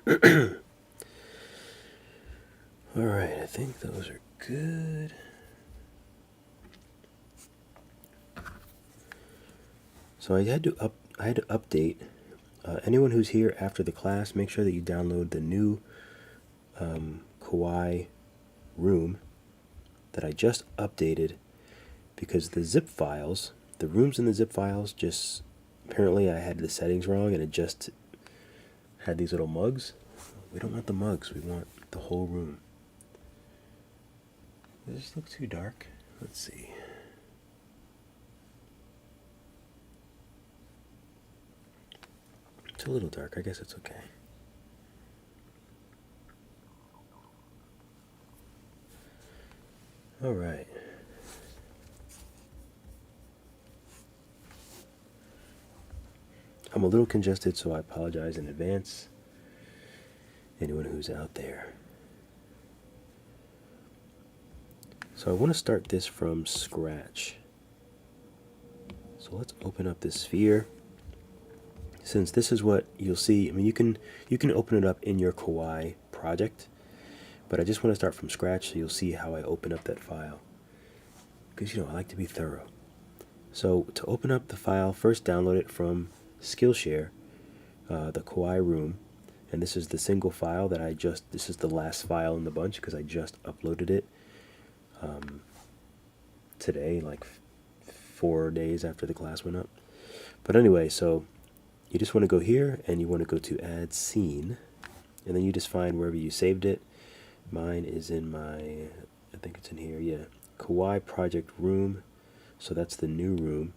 Alright, I think those are good. So I had to update. Anyone who's here after the class, make sure that you download the new Kawaii room that I just updated, because the zip files, the rooms in the zip files, just apparently I had the settings wrong and it just had these little mugs. We don't want the mugs, we want the whole room. Does this look too dark? Let's see. It's a little dark, I guess it's okay. Alright. I'm a little congested, so I apologize in advance. Anyone who's out there. So I want to start this from scratch. So let's open up this sphere. Since this is what you'll see, I mean, you can open it up in your Kawaii project, but I just want to start from scratch so you'll see how I open up that file. Because, you know, I like to be thorough. So to open up the file, first download it from Skillshare, the Kawaii room. And this is the single file that this is the last file in the bunch because I just uploaded it today, like 4 days after the class went up. But anyway, so you just want to go here and you want to go to add scene, and then you just find wherever you saved it. Mine is in my, I think it's in here, yeah, Kawaii project room. So that's the new room,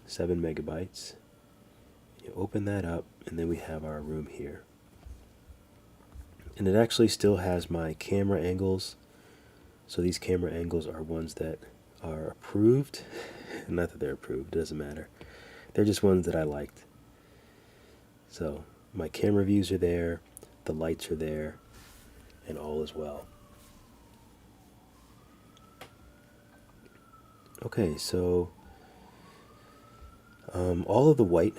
7 megabytes. You open that up and then we have our room here. And it actually still has my camera angles. So these camera angles are ones that are approved. Not that they're approved, it doesn't matter. They're just ones that I liked. So my camera views are there, the lights are there, and all is well. Okay, so all of the white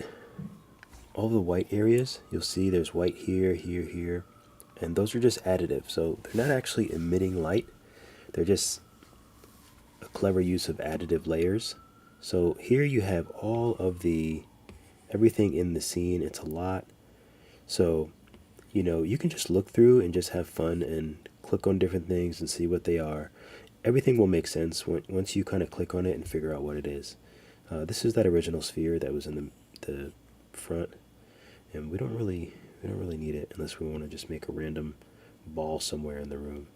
areas, you'll see there's white here, here, here, and those are just additive. So they're not actually emitting light. They're just a clever use of additive layers. So here you have all of everything in the scene. It's a lot. So, you know, you can just look through and just have fun and click on different things and see what they are. Everything will make sense once you kind of click on it and figure out what it is. This is that original sphere that was in the front, and we don't really need it unless we want to just make a random ball somewhere in the room.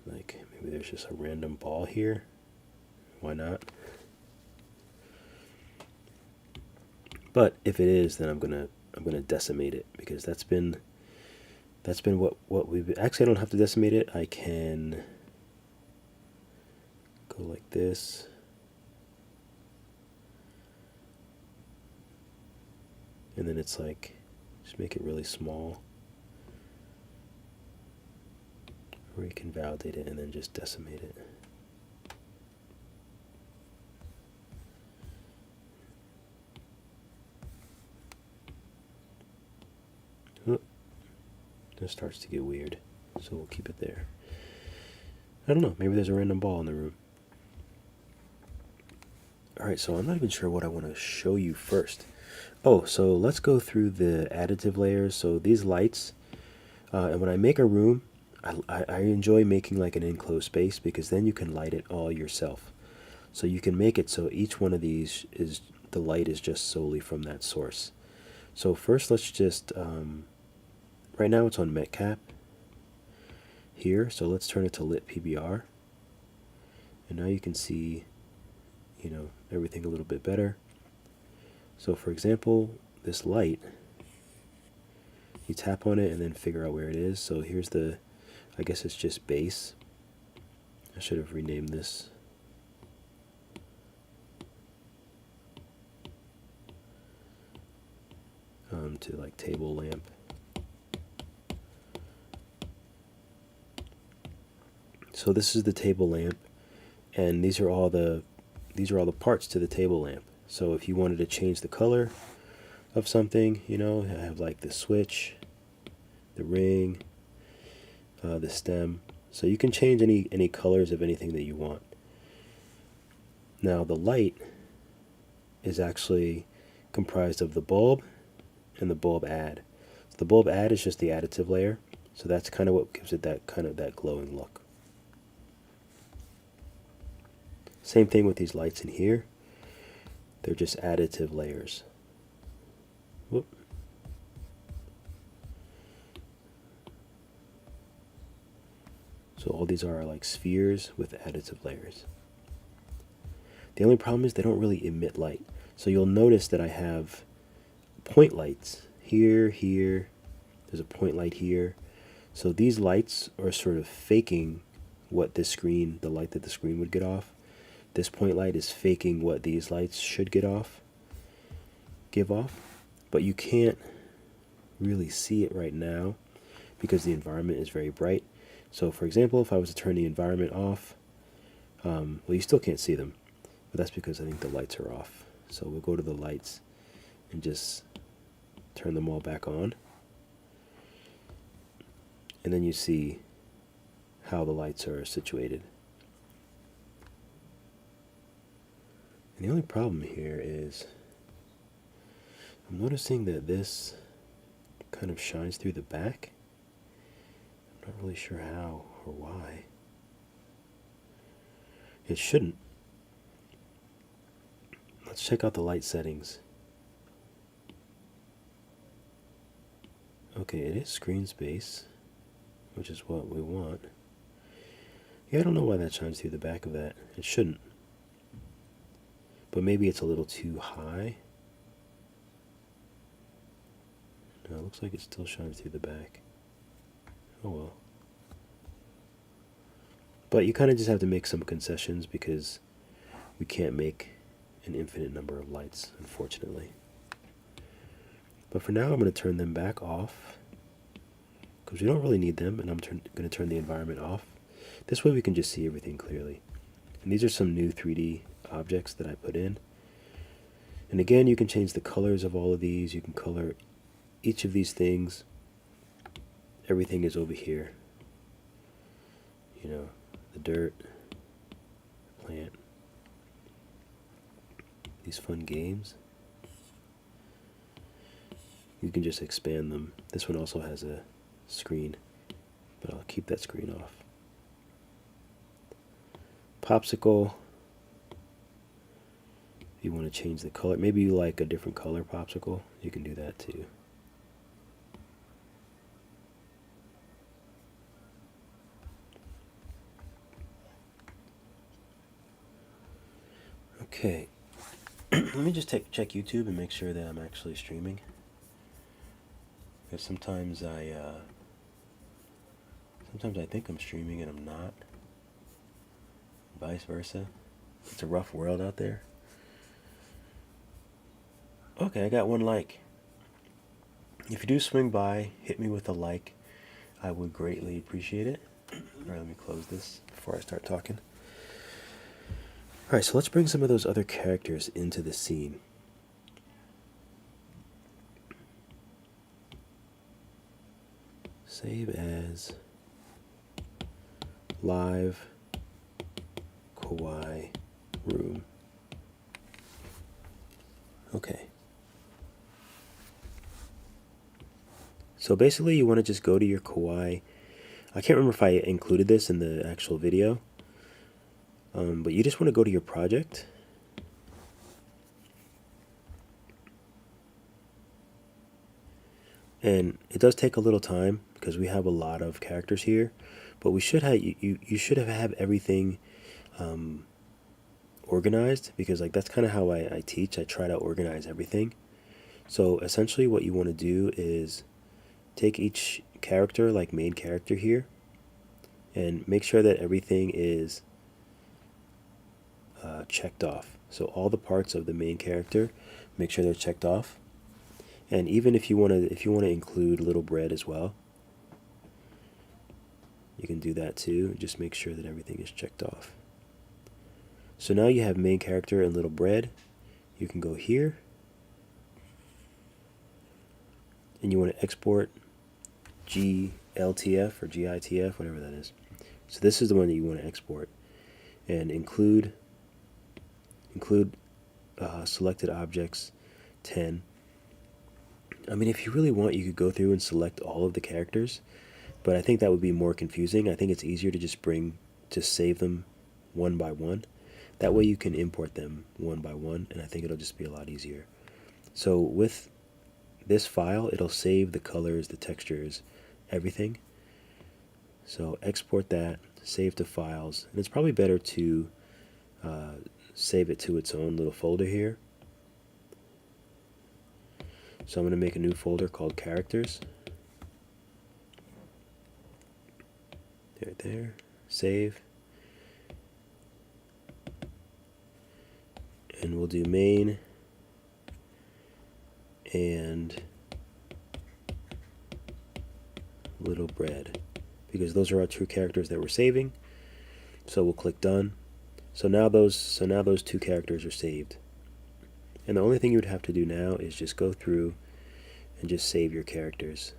Like maybe there's just a random ball here. Why not? But if it is, then I'm gonna decimate it, because that's been what we've actually. I don't have to decimate it. I can go like this. And then it's like, just make it really small. Or you can validate it and then just decimate it. It starts to get weird, so we'll keep it there. I don't know, maybe there's a random ball in the room. Alright, so I'm not even sure what I want to show you first. Oh, so let's go through the additive layers. So these lights, and when I make a room, I enjoy making like an enclosed space, because then you can light it all yourself. So you can make it so each one of these the light is just solely from that source. So first let's just, right now it's on metcap here, so let's turn it to lit PBR. And now you can see, you know, everything a little bit better. So for example, this light, you tap on it and then figure out where it is. So here's I guess it's just base. I should have renamed this. To like table lamp. So this is the table lamp, and these are all the parts to the table lamp. So if you wanted to change the color, of something, you know. I have like the switch, the ring, the stem. So you can change any colors of anything that you want. Now the light is actually comprised of the bulb and the bulb add. So the bulb add is just the additive layer. So that's kind of what gives it that glowing look. Same thing with these lights in here. They're just additive layers. Whoop. So all these are like spheres with additive layers. The only problem is they don't really emit light. So you'll notice that I have point lights here, here. There's a point light here. So these lights are sort of faking what this screen, the light that the screen would get off. This point light is faking what these lights should give off. But you can't really see it right now because the environment is very bright. So for example, if I was to turn the environment off, well, you still can't see them, but that's because I think the lights are off. So we'll go to the lights and just turn them all back on. And then you see how the lights are situated. And the only problem here is I'm noticing that this kind of shines through the back. I'm not really sure how or why. It shouldn't. Let's check out the light settings. Okay, it is screen space, which is what we want. Yeah, I don't know why that shines through the back of that. It shouldn't. But maybe it's a little too high. No, it looks like it still shines through the back. Oh well. But you kind of just have to make some concessions because we can't make an infinite number of lights, unfortunately. But for now, I'm going to turn them back off because we don't really need them, and I'm going to turn the environment off. This way we can just see everything clearly. And these are some new 3D objects that I put in. And again, you can change the colors of all of these. You can color each of these things. Everything is over here. You know, the dirt, the plant, these fun games. You can just expand them. This one also has a screen, but I'll keep that screen off. Popsicle. If you want to change the color, maybe you like a different color popsicle, you can do that too. Okay, let me just check YouTube and make sure that I'm actually streaming. Because sometimes I think I'm streaming and I'm not. Vice versa. It's a rough world out there. Okay, I got one like. If you do swing by, hit me with a like. I would greatly appreciate it. Alright, let me close this before I start talking. Alright, so let's bring some of those other characters into the scene. Save as live Kawaii room. Okay. So basically you want to just go to your Kawaii. I can't remember if I included this in the actual video. But you just want to go to your project. And it does take a little time because we have a lot of characters here, but we should have you should have everything organized, because like that's kind of how I teach. I try to organize everything. So essentially what you want to do is take each character, like main character here, and make sure that everything is checked off. So all the parts of the main character, make sure they're checked off. And even if you want to include Little Bread as well, you can do that too. Just make sure that everything is checked off. So now you have main character and Little Bread. You can go here and you want to export GLTF or GITF, whatever that is. So this is the one that you want to export, and include selected objects 10. I mean, if you really want, you could go through and select all of the characters, but I think that would be more confusing. I think it's easier to just save them one by one. That way you can import them one by one, and I think it'll just be a lot easier. So with this file, it'll save the colors, the textures, everything. So export that, save to files, and it's probably better to save it to its own little folder here. So I'm going to make a new folder called characters. Right there, save. And we'll do main and little bread, because those are our two characters that we're saving. So we'll click done. So now those two characters are saved. And the only thing you would have to do now is just go through and just save your characters.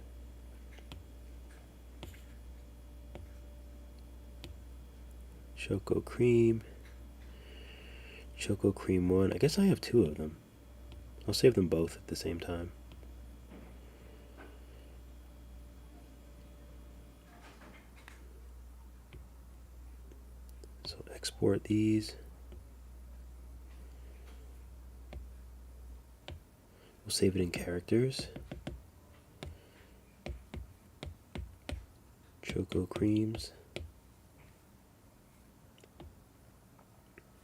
Choco Cream 1. I guess I have two of them. I'll save them both at the same time. So export these. We'll save it in characters. Choco Creams.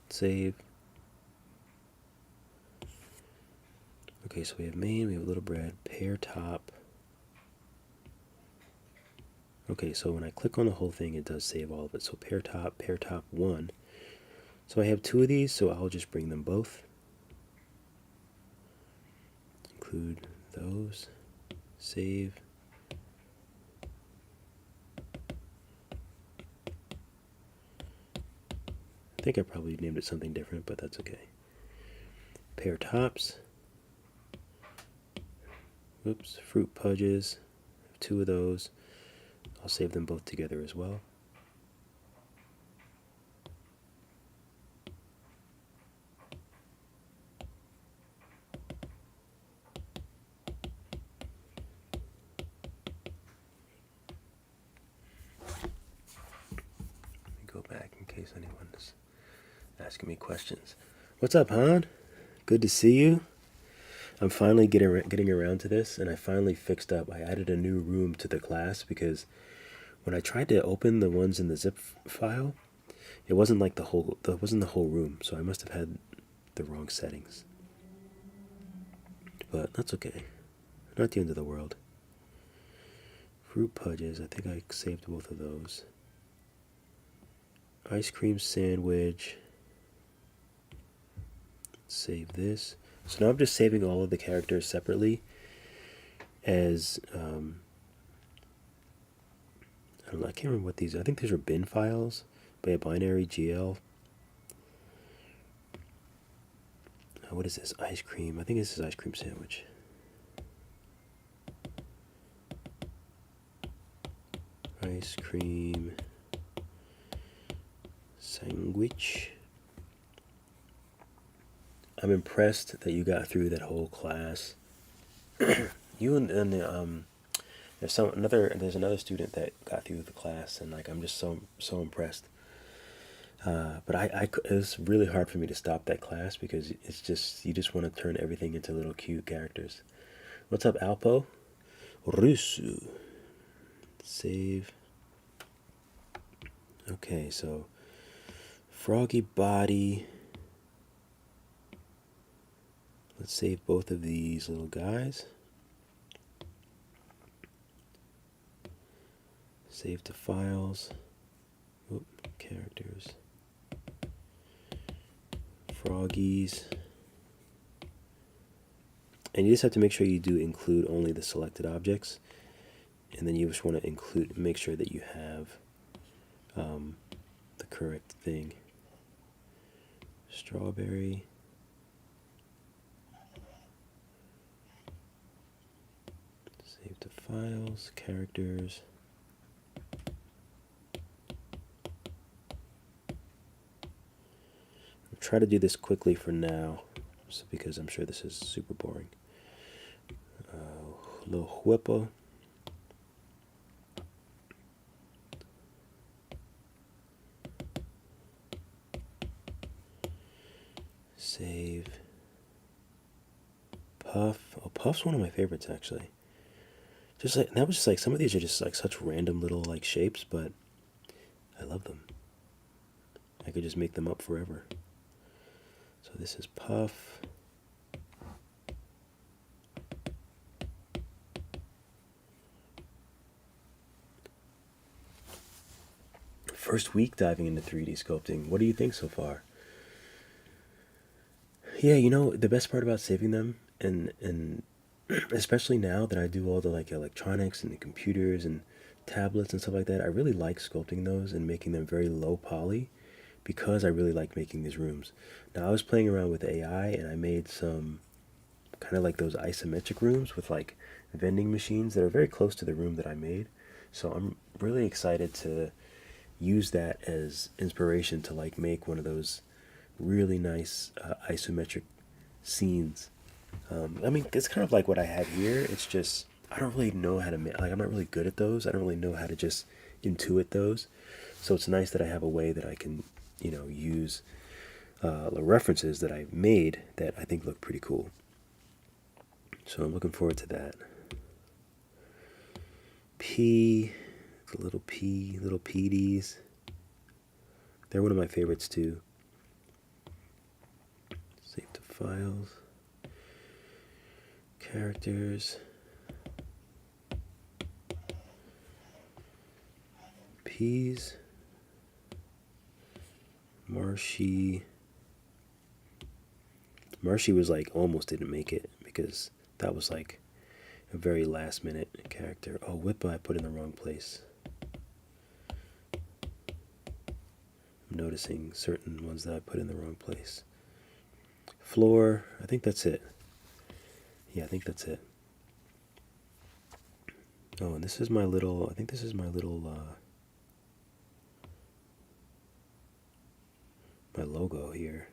Save. Okay, so we have main, we have little bread, pear top. Okay, so when I click on the whole thing, it does save all of it. So pear top 1. So I have two of these, so I'll just bring them both. Include those. Save. I think I probably named it something different, but that's okay. Pear tops. Oops, fruit pudges. I have two of those. I'll save them both together as well. Go back in case anyone is asking me questions. What's up, Han? Good to see you. I'm finally getting around to this, and I finally fixed up. I added a new room to the class because when I tried to open the ones in the zip file, it wasn't like the whole room. So I must have had the wrong settings. But that's okay. Not the end of the world. Fruit pudges. I think I saved both of those. Ice cream sandwich. Save this. So now I'm just saving all of the characters separately as I don't know, I can't remember what these are. I think these are bin files by a binary GL. What is this? Ice cream. I think this is ice cream sandwich. Ice cream sandwich. I'm impressed that you got through that whole class. You and there's another student that got through the class, and like I'm just so impressed. But it was really hard for me to stop that class because it's just you just want to turn everything into little cute characters. What's up, Alpo? Rusu. Save. Okay, so froggy body. Let's save both of these little guys. Save to files. Oop, characters. Froggies. And you just have to make sure you do include only the selected objects. And then you just want to make sure that you have the correct thing. Strawberry. Save to files, characters. I'll try to do this quickly for now, just because I'm sure this is super boring. Little whipper. Save. Puff. Oh, Puff's one of my favorites actually. Just like that was just like some of these are just like such random little like shapes, but I love them. I could just make them up forever. So this is Puff. First week diving into 3D sculpting. What do you think so far? Yeah, you know, the best part about saving them, and especially now that I do all the like electronics and the computers and tablets and stuff like that, I really like sculpting those and making them very low poly because I really like making these rooms. Now I was playing around with AI and I made some kind of like those isometric rooms with like vending machines that are very close to the room that I made. So I'm really excited to use that as inspiration to like make one of those really nice isometric scenes. I mean, it's kind of like what I have here. It's just I don't really know how to make. Like, I'm not really good at those. I don't really know how to just intuit those. So it's nice that I have a way that I can, you know, use the references that I made that I think look pretty cool. So I'm looking forward to that. P, the little PDs. They're one of my favorites too. Save to files. Characters. P's. Marshy was like almost didn't make it because that was like a very last minute character. Oh, Whippa I put in the wrong place. I'm noticing certain ones that I put in the wrong place. Floor, I think that's it. Yeah, I think that's it. Oh, and this is my little, I think this is my little, my logo here.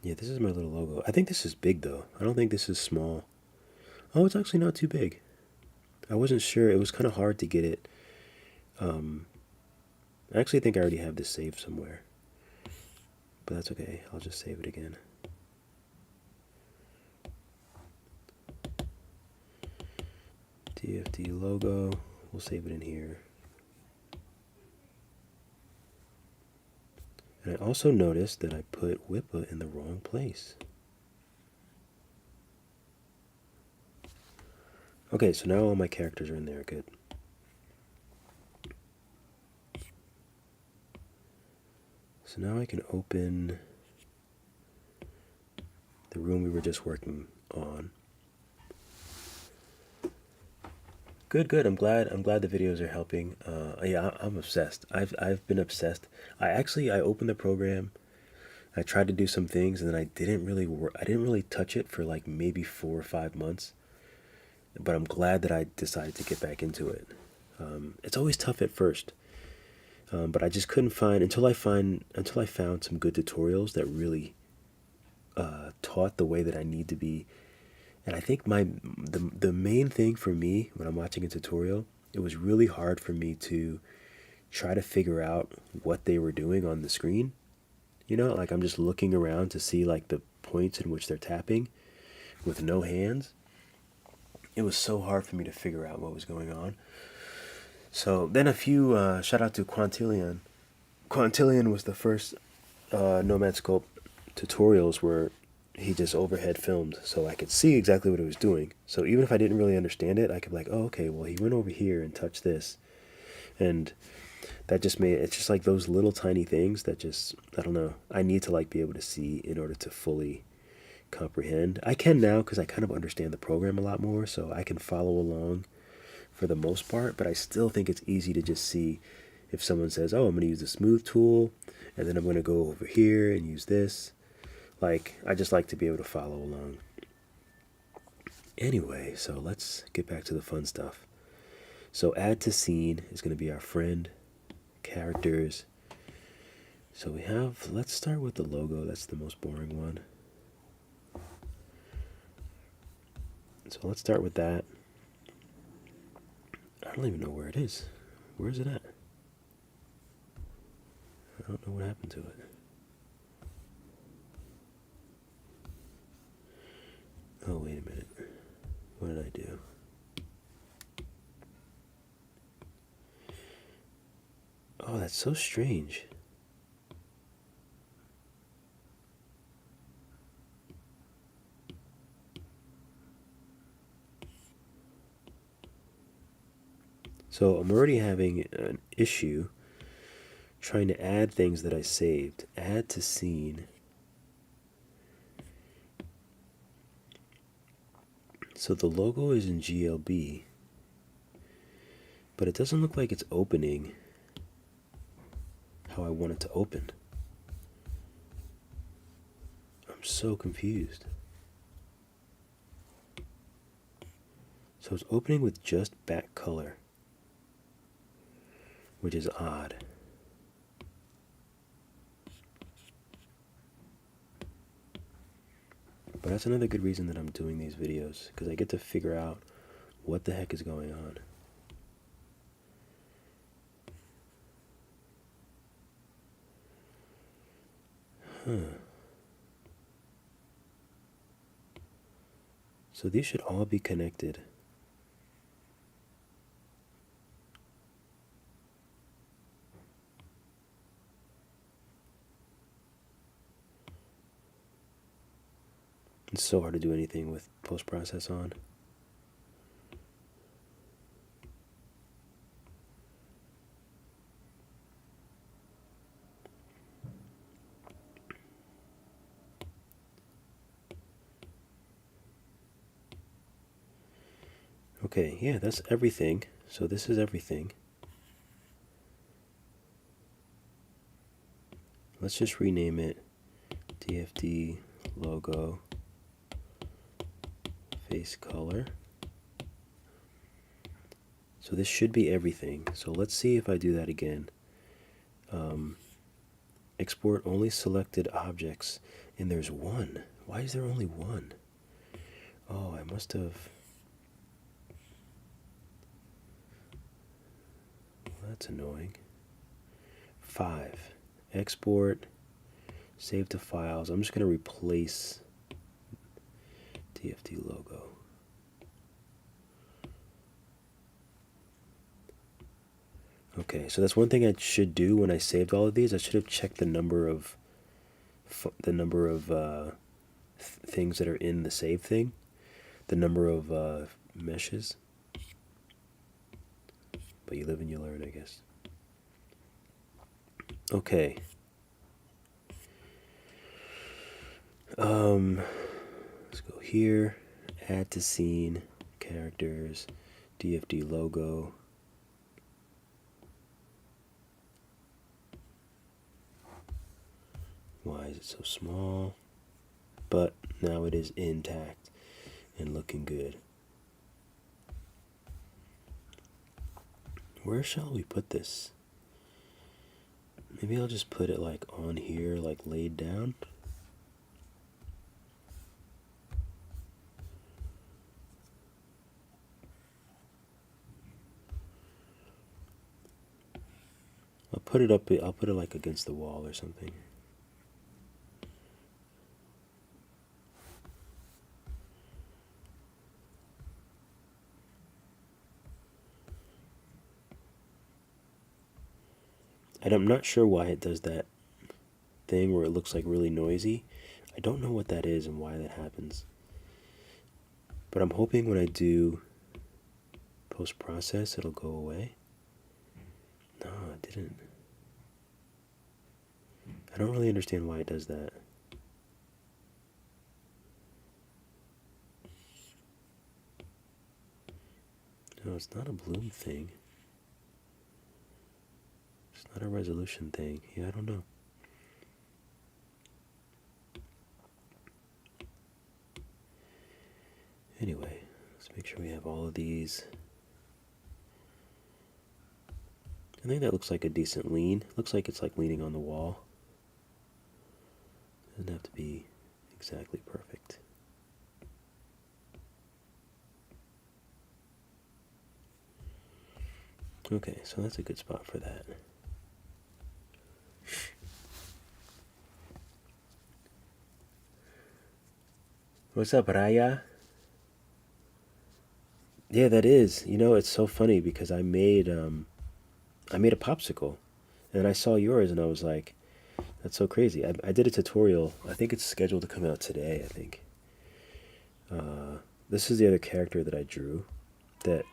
Yeah, this is my little logo. I think this is big though. I don't think this is small. Oh, it's actually not too big. I wasn't sure. It was kind of hard to get it. I actually think I already have this saved somewhere. But that's okay. I'll just save it again. TFT logo. We'll save it in here. And I also noticed that I put Whippa in the wrong place. Okay, so now all my characters are in there. Good. So now I can open the room we were just working on. Good. I'm glad the videos are helping. Yeah, I'm obsessed. I've been obsessed. I opened the program. I tried to do some things and then I didn't really touch it for like maybe 4 or 5 months. But I'm glad that I decided to get back into it. It's always tough at first. But I just couldn't find until I found some good tutorials that really taught the way that I need to be. And I think the main thing for me when I'm watching a tutorial, it was really hard for me to try to figure out what they were doing on the screen. You know, like I'm just looking around to see like the points in which they're tapping with no hands. It was so hard for me to figure out what was going on. So then shout out to Quantillion. Quantillion was the first Nomad Sculpt tutorials where he just overhead filmed so I could see exactly what he was doing. So even if I didn't really understand it, I could be like, oh, okay, well, he went over here and touched this. And that just made it's just like those little tiny things that just, I don't know, I need to like be able to see in order to fully comprehend. I can now because I kind of understand the program a lot more, so I can follow along for the most part, but I still think it's easy to just see if someone says, oh, I'm going to use the smooth tool, and then I'm going to go over here and use this. Like, I just like to be able to follow along. Anyway, so let's get back to the fun stuff. So add to scene is going to be our friend, characters. So we have, let's start with the logo. That's the most boring one. So let's start with that. I don't even know where it is. Where is it at? I don't know what happened to it. Oh, wait a minute. What did I do? Oh, that's so strange. So I'm already having an issue trying to add things that I saved. Add to scene. So the logo is in GLB, but it doesn't look like it's opening how I want it to open. I'm so confused. So it's opening with just back color, which is odd. But that's another good reason that I'm doing these videos, because I get to figure out what the heck is going on. So these should all be connected. It's so hard to do anything with post-process on. Okay, yeah, that's everything. So this is everything. Let's just rename it DFD logo face color. So this should be everything. So let's see if I do that again. Export only selected objects, and there's one. Why is there only one? Oh, I must have. Well, that's annoying. 5. Export, save to files. I'm just going to replace DFD logo. Okay, so that's one thing I should do when I saved all of these. I should have checked the number of things that are in the save thing, the number of meshes. But you live and you learn, I guess. Okay. Let's go here. Add to scene, characters, DFD logo. Why is it so small? But now it is intact and looking good. Where shall we put this? Maybe I'll just put it like on here, like laid down. I'll put it like against the wall or something. And I'm not sure why it does that thing where it looks like really noisy. I don't know what that is and why that happens. But I'm hoping when I do post-process it'll go away. No, it didn't. I don't really understand why it does that. No, it's not a bloom thing. It's not a resolution thing. Yeah, I don't know. Anyway, let's make sure we have all of these. I think that looks like a decent lean. Looks like it's like leaning on the wall. Doesn't have to be exactly perfect. Okay, so that's a good spot for that. What's up, Raya? Yeah, that is. You know, it's so funny because I made a popsicle, and I saw yours, and I was like, that's so crazy. I did a tutorial. I think it's scheduled to come out today, I think. This is the other character that I drew. That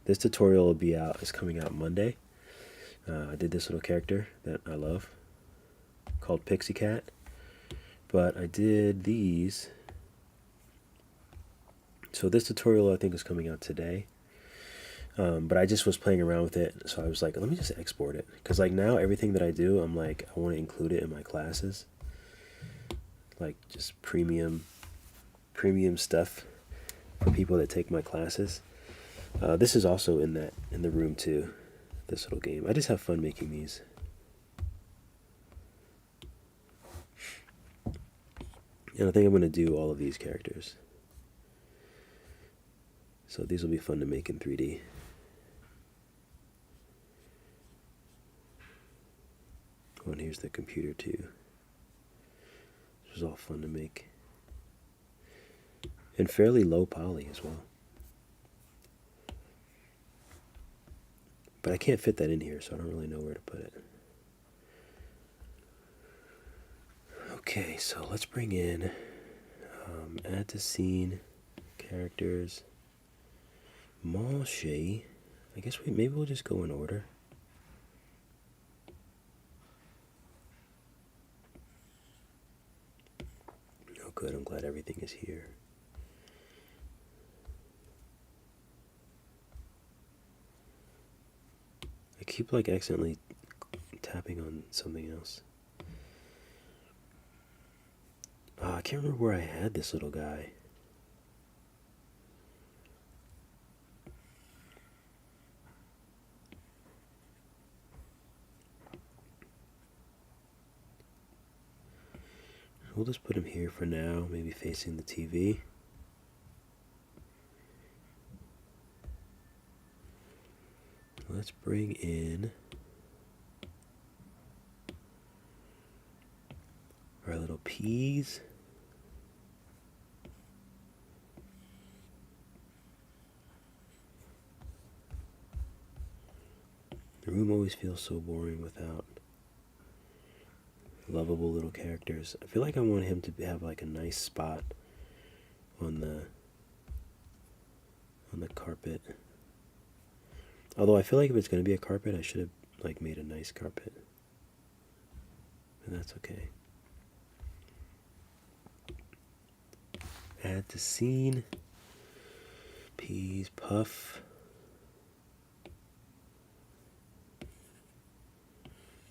this tutorial will be out. Is coming out Monday. I did this little character that I love, called Pixie Cat. But I did these. So this tutorial I think is coming out today. But I just was playing around with it, so I was like, let me just export it. Because like now everything that I do, I'm like, I want to include it in my classes. Like just premium stuff for people that take my classes. This is also in the room too, this little game. I just have fun making these. And I think I'm going to do all of these characters. So these will be fun to make in 3D. Oh, and here's the computer too. This was all fun to make. And fairly low poly as well. But I can't fit that in here, so I don't really know where to put it. Okay, so let's bring in add to scene, characters, Marshay. I guess maybe we'll just go in order. Oh good, I'm glad everything is here. I keep like accidentally tapping on something else. I can't remember where I had this little guy. We'll just put him here for now, maybe facing the TV. Let's bring in our little peas. The room always feels so boring without lovable little characters. I feel like I want him to have like a nice spot on the carpet. Although I feel like if it's going to be a carpet, I should have like made a nice carpet. But that's okay. Add to scene. Peas, puff.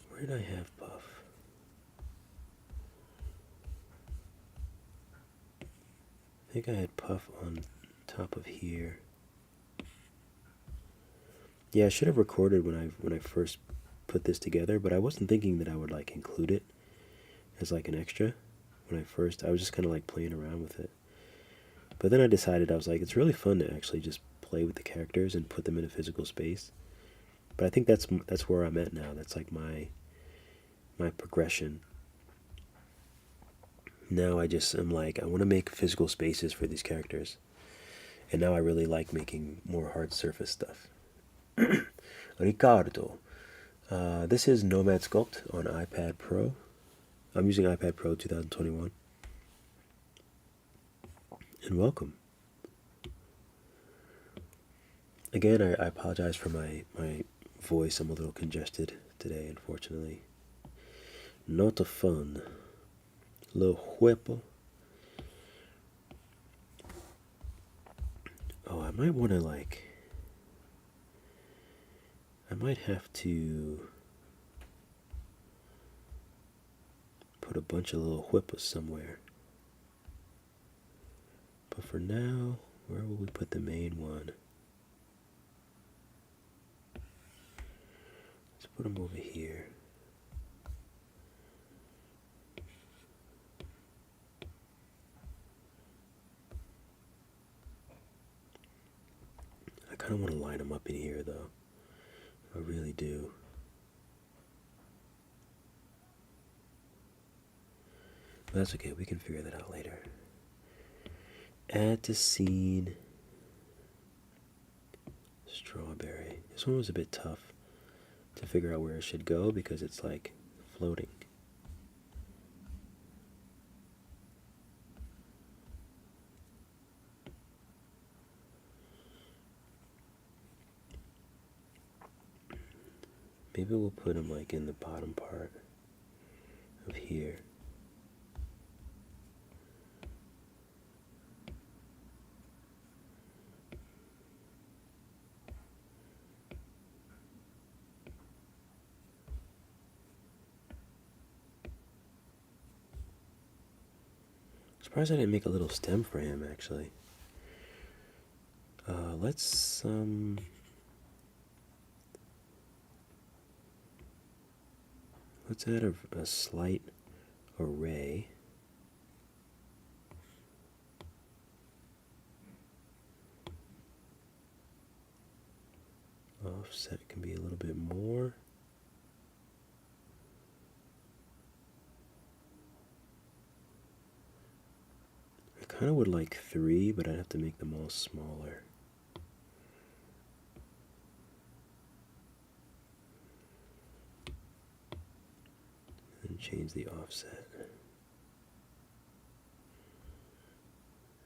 Where did I have puff? I think I had puff on top of here. Yeah, I should have recorded when I first put this together, but I wasn't thinking that I would like include it as like an extra. I was just kind of like playing around with it. But then I decided, I was like, it's really fun to actually just play with the characters and put them in a physical space. But I think that's where I'm at now. That's like my progression. Now I just am like, I want to make physical spaces for these characters. And now I really like making more hard surface stuff. Ricardo. This is Nomad Sculpt on iPad Pro. I'm using iPad Pro 2021. And welcome. Again, I apologize for my voice. I'm a little congested today, unfortunately. Not a fun. Little whipple. Oh, I might want to like... I might have to put a bunch of little whippers somewhere. But for now, where will we put the main one? Let's put them over here. I kind of want to line them up in here though. I really do. But that's okay, we can figure that out later. Add to scene. Strawberry. This one was a bit tough to figure out where it should go because it's like floating. Maybe we'll put them like in the bottom part of here. Surprised I didn't make a little stem for him actually. Let's add a slight array. Offset can be a little bit more. I kind of would like 3, but I'd have to make them all smaller. And change the offset.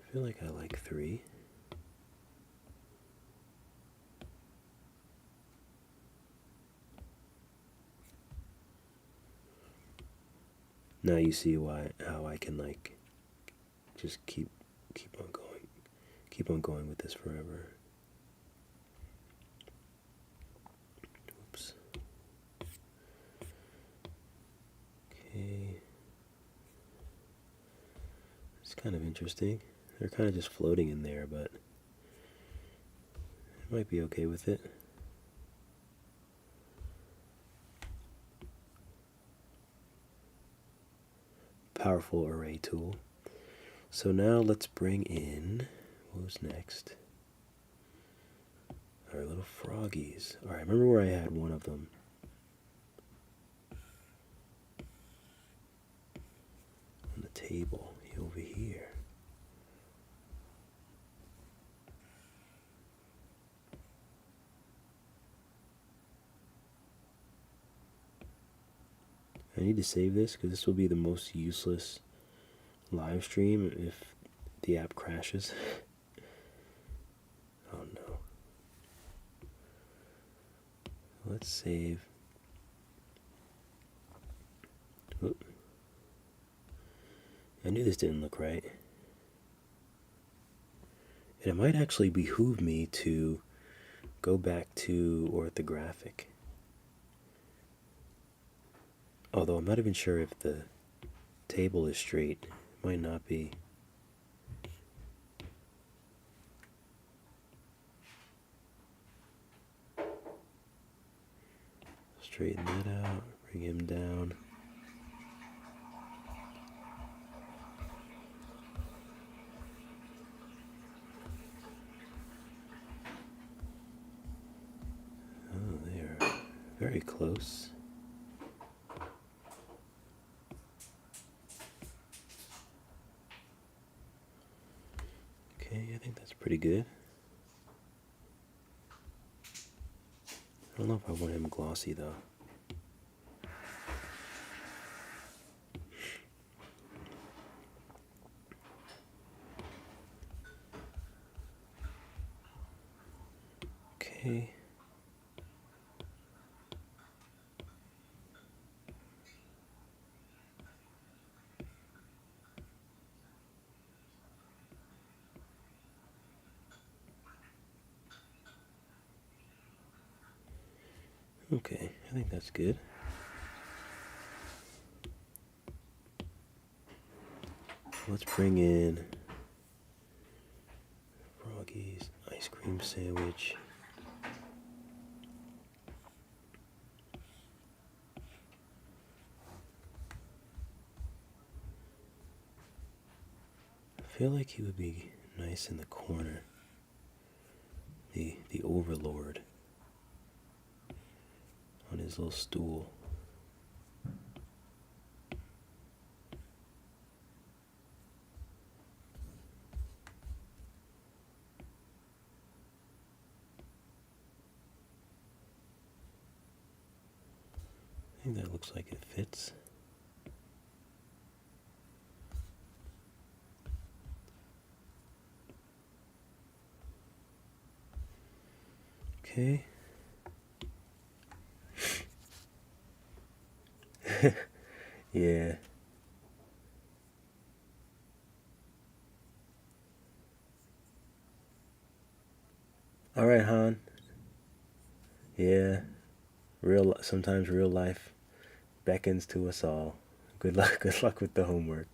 I feel like I like 3. Now you see how I can like just keep on going with this forever. Oops. Okay. It's kind of interesting. They're kind of just floating in there, but I might be okay with it. Powerful array tool. So now let's bring in, what was next? Our little froggies. Alright, remember where I had one of them? On the table, over here. I need to save this because this will be the most useless live stream if the app crashes. Oh no. Let's save. Oop. I knew this didn't look right. And it might actually behoove me to go back to orthographic. Although I'm not even sure if the table is straight. It might not be. Straighten that out, bring him down. Oh, they are very close. Okay, I think that's pretty good. I don't know if I want him glossy though. Okay. Okay, I think that's good. let's bring in Froggy's ice cream sandwich. I feel like he would be nice in the corner. The overlord on his little stool. I think that looks like it fits. Okay. Yeah. All right, Han. Yeah. Sometimes real life beckons to us all. Good luck. Good luck with the homework.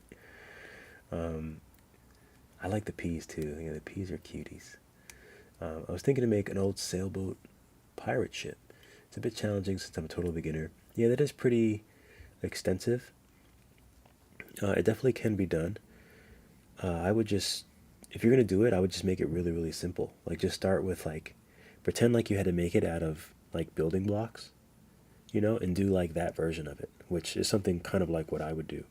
I like the peas too. Yeah, the peas are cuties. I was thinking to make an old sailboat pirate ship. It's a bit challenging since I'm a total beginner. Yeah, that is pretty extensive. It definitely can be done. I would just, if you're gonna do it, I would just make it really, really simple. Like just start with like, pretend like you had to make it out of like building blocks, and do like that version of it, which is something kind of like what I would do.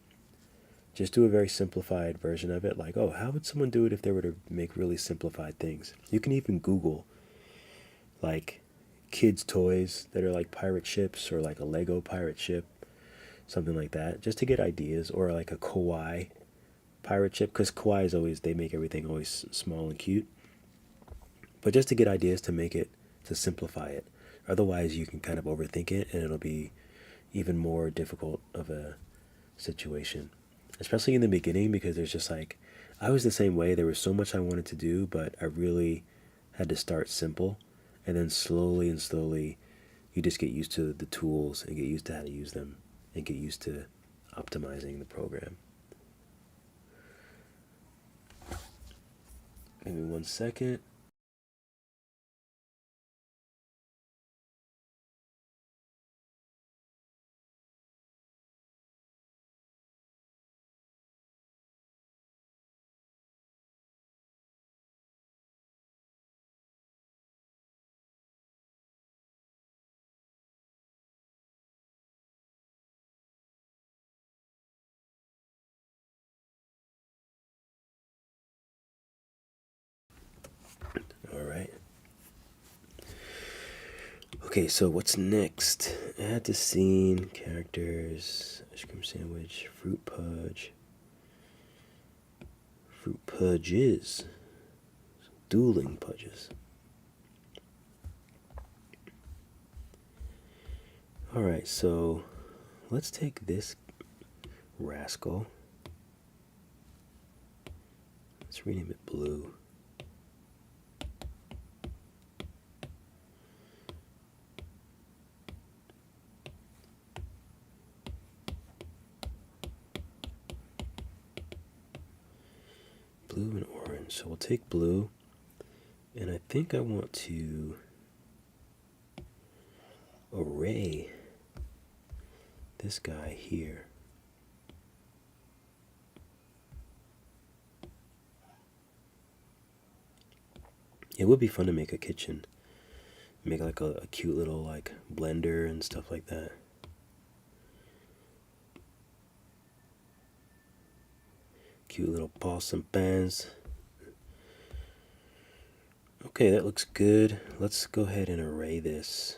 Just do a very simplified version of it. Like, oh, how would someone do it if they were to make really simplified things? You can even Google like kids' toys that are like pirate ships or like a Lego pirate ship, something like that, just to get ideas, or like a Kawaii pirate ship, because Kawaii is always, they make everything always small and cute, but just to get ideas to make it, to simplify it. Otherwise, you can kind of overthink it and it'll be even more difficult of a situation, especially in the beginning, because there's just like, I was the same way. There was so much I wanted to do, but I really had to start simple, and then slowly and slowly you just get used to the tools and get used to how to use them and get used to optimizing the program. Give me 1 second. All right. Okay, so what's next? Add to scene, characters, ice cream sandwich, fruit pudge, fruit pudges, dueling pudges. All right, so let's take this rascal. Let's rename it Blue. Blue and orange. So we'll take blue, and I think I want to array this guy here. It would be fun to make a kitchen, make like a cute little like blender and stuff like that. Cute little pots and pans. Okay, that looks good. Let's go ahead and array this.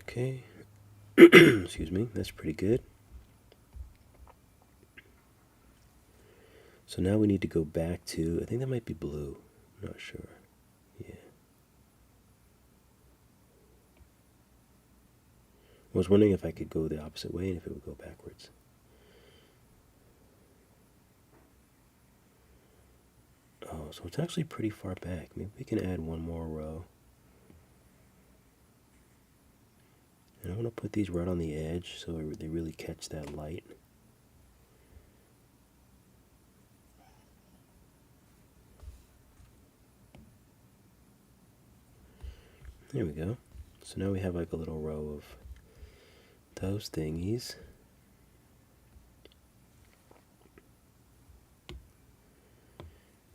Okay. Excuse me, that's pretty good. So now we need to go back to, I think that might be blue. I'm not sure. Yeah. I was wondering if I could go the opposite way and if it would go backwards. Oh, so it's actually pretty far back. Maybe we can add one more row. And I want to put these right on the edge so they really catch that light. There we go. So now we have like a little row of those thingies.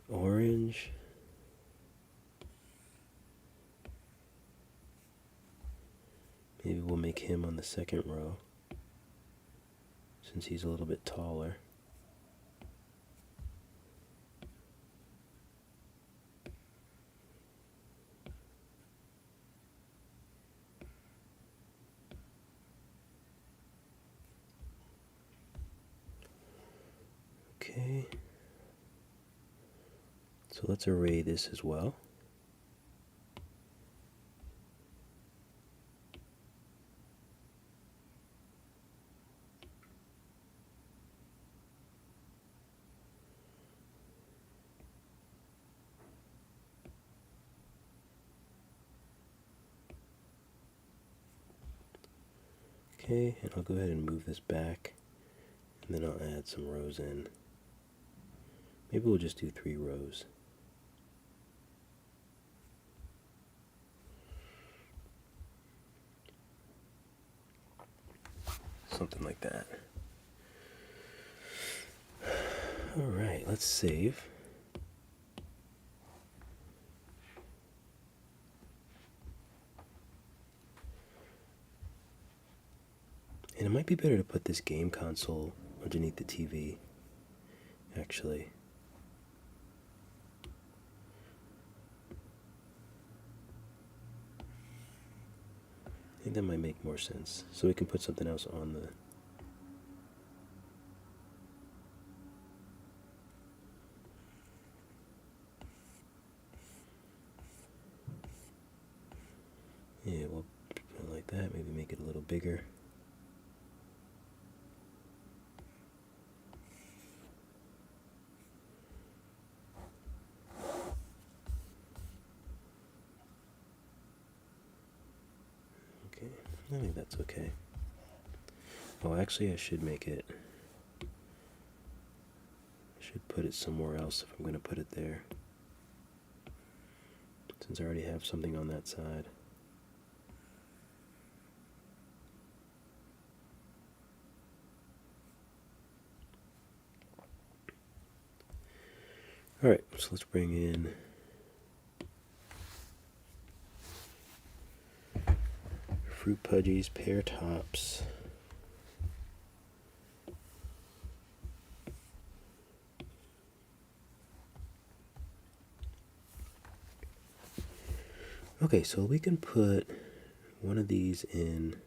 Orange. Maybe we'll make him on the second row, since he's a little bit taller. Okay. So let's array this as well. Okay, and I'll go ahead and move this back, and then I'll add some rows in. Maybe we'll just do 3 rows. Something like that. Alright, let's save. And it might be better to put this game console underneath the TV, actually. I think that might make more sense. So we can put something else on the... Yeah, we'll put it like that, maybe make it a little bigger. Okay, I think that's okay. Oh, actually I should make it... I should put it somewhere else if I'm going to put it there, since I already have something on that side. Alright, so let's bring in Fruit Pudgies, Pear Tops. Okay, so we can put one of these in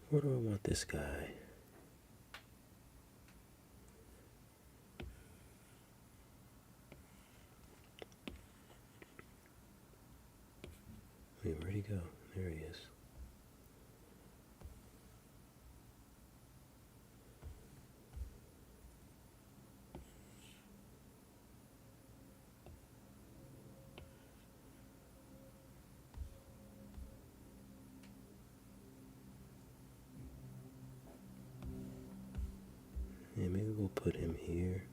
where do I want this guy? Wait, where'd he go? There he is. Yeah, maybe we'll put him here.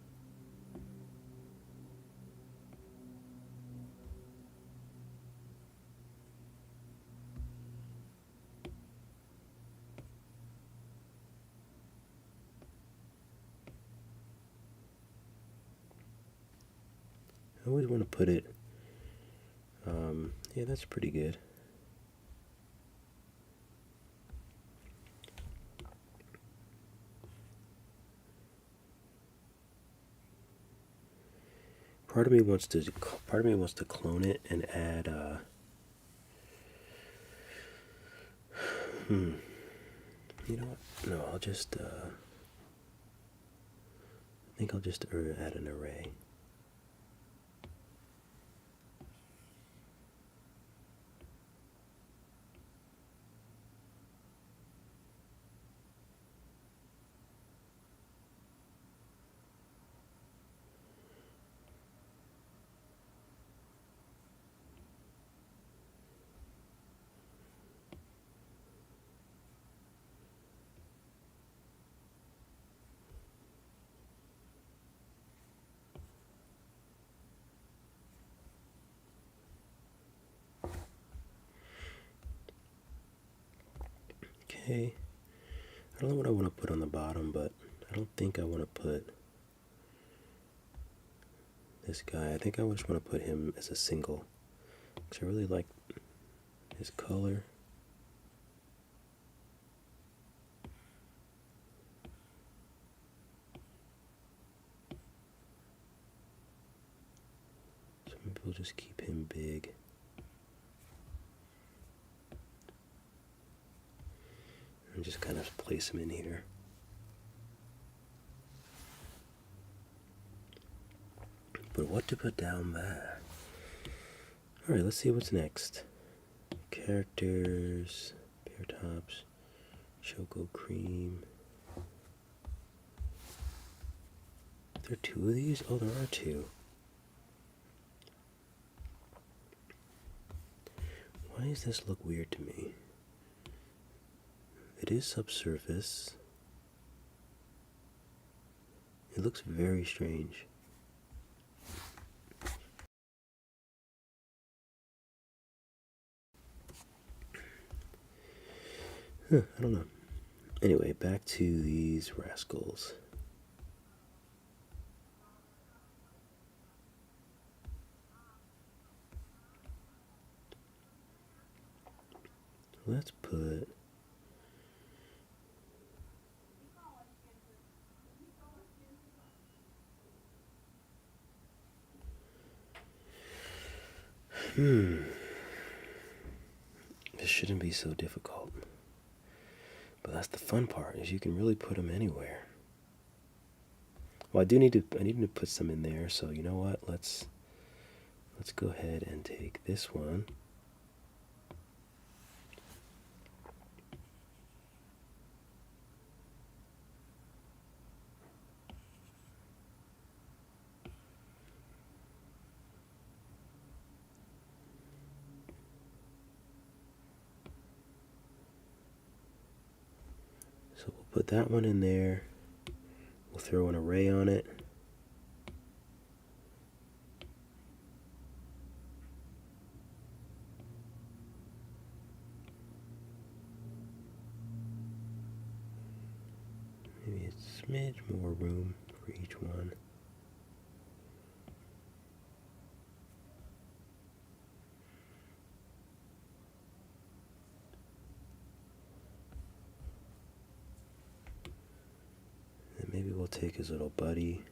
I always want to put it, yeah, that's pretty good. Part of me wants to clone it and add, you know what? No, I'll just, think I'll just add an array. Okay, I don't know what I want to put on the bottom, but I don't think I want to put this guy. I think I just want to put him as a single, because I really like his color. So maybe we'll just keep him big. And just kind of place him in here. But what to put down there? Alright, let's see what's next. Characters, pear tops, choco cream. Are there two of these? Oh, there are two. Why does this look weird to me? It is subsurface. It looks very strange. I don't know. Anyway, back to these rascals. Let's put this shouldn't be so difficult. But that's the fun part, is you can really put them anywhere. Well, I need to put some in there, so you know what? Let's go ahead and take this one. So we'll put that one in there. We'll throw an array on it. Maybe a smidge more room for each one. And maybe we'll take his little buddy.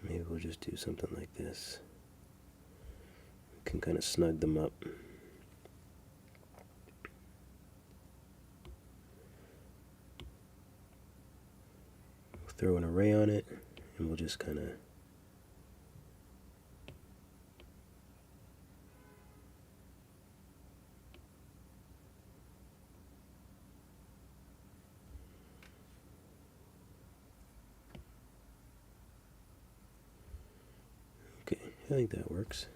Maybe we'll just do something like this. We can kind of snug them up. We'll throw an array on it, and we'll just kind of okay, I think that works.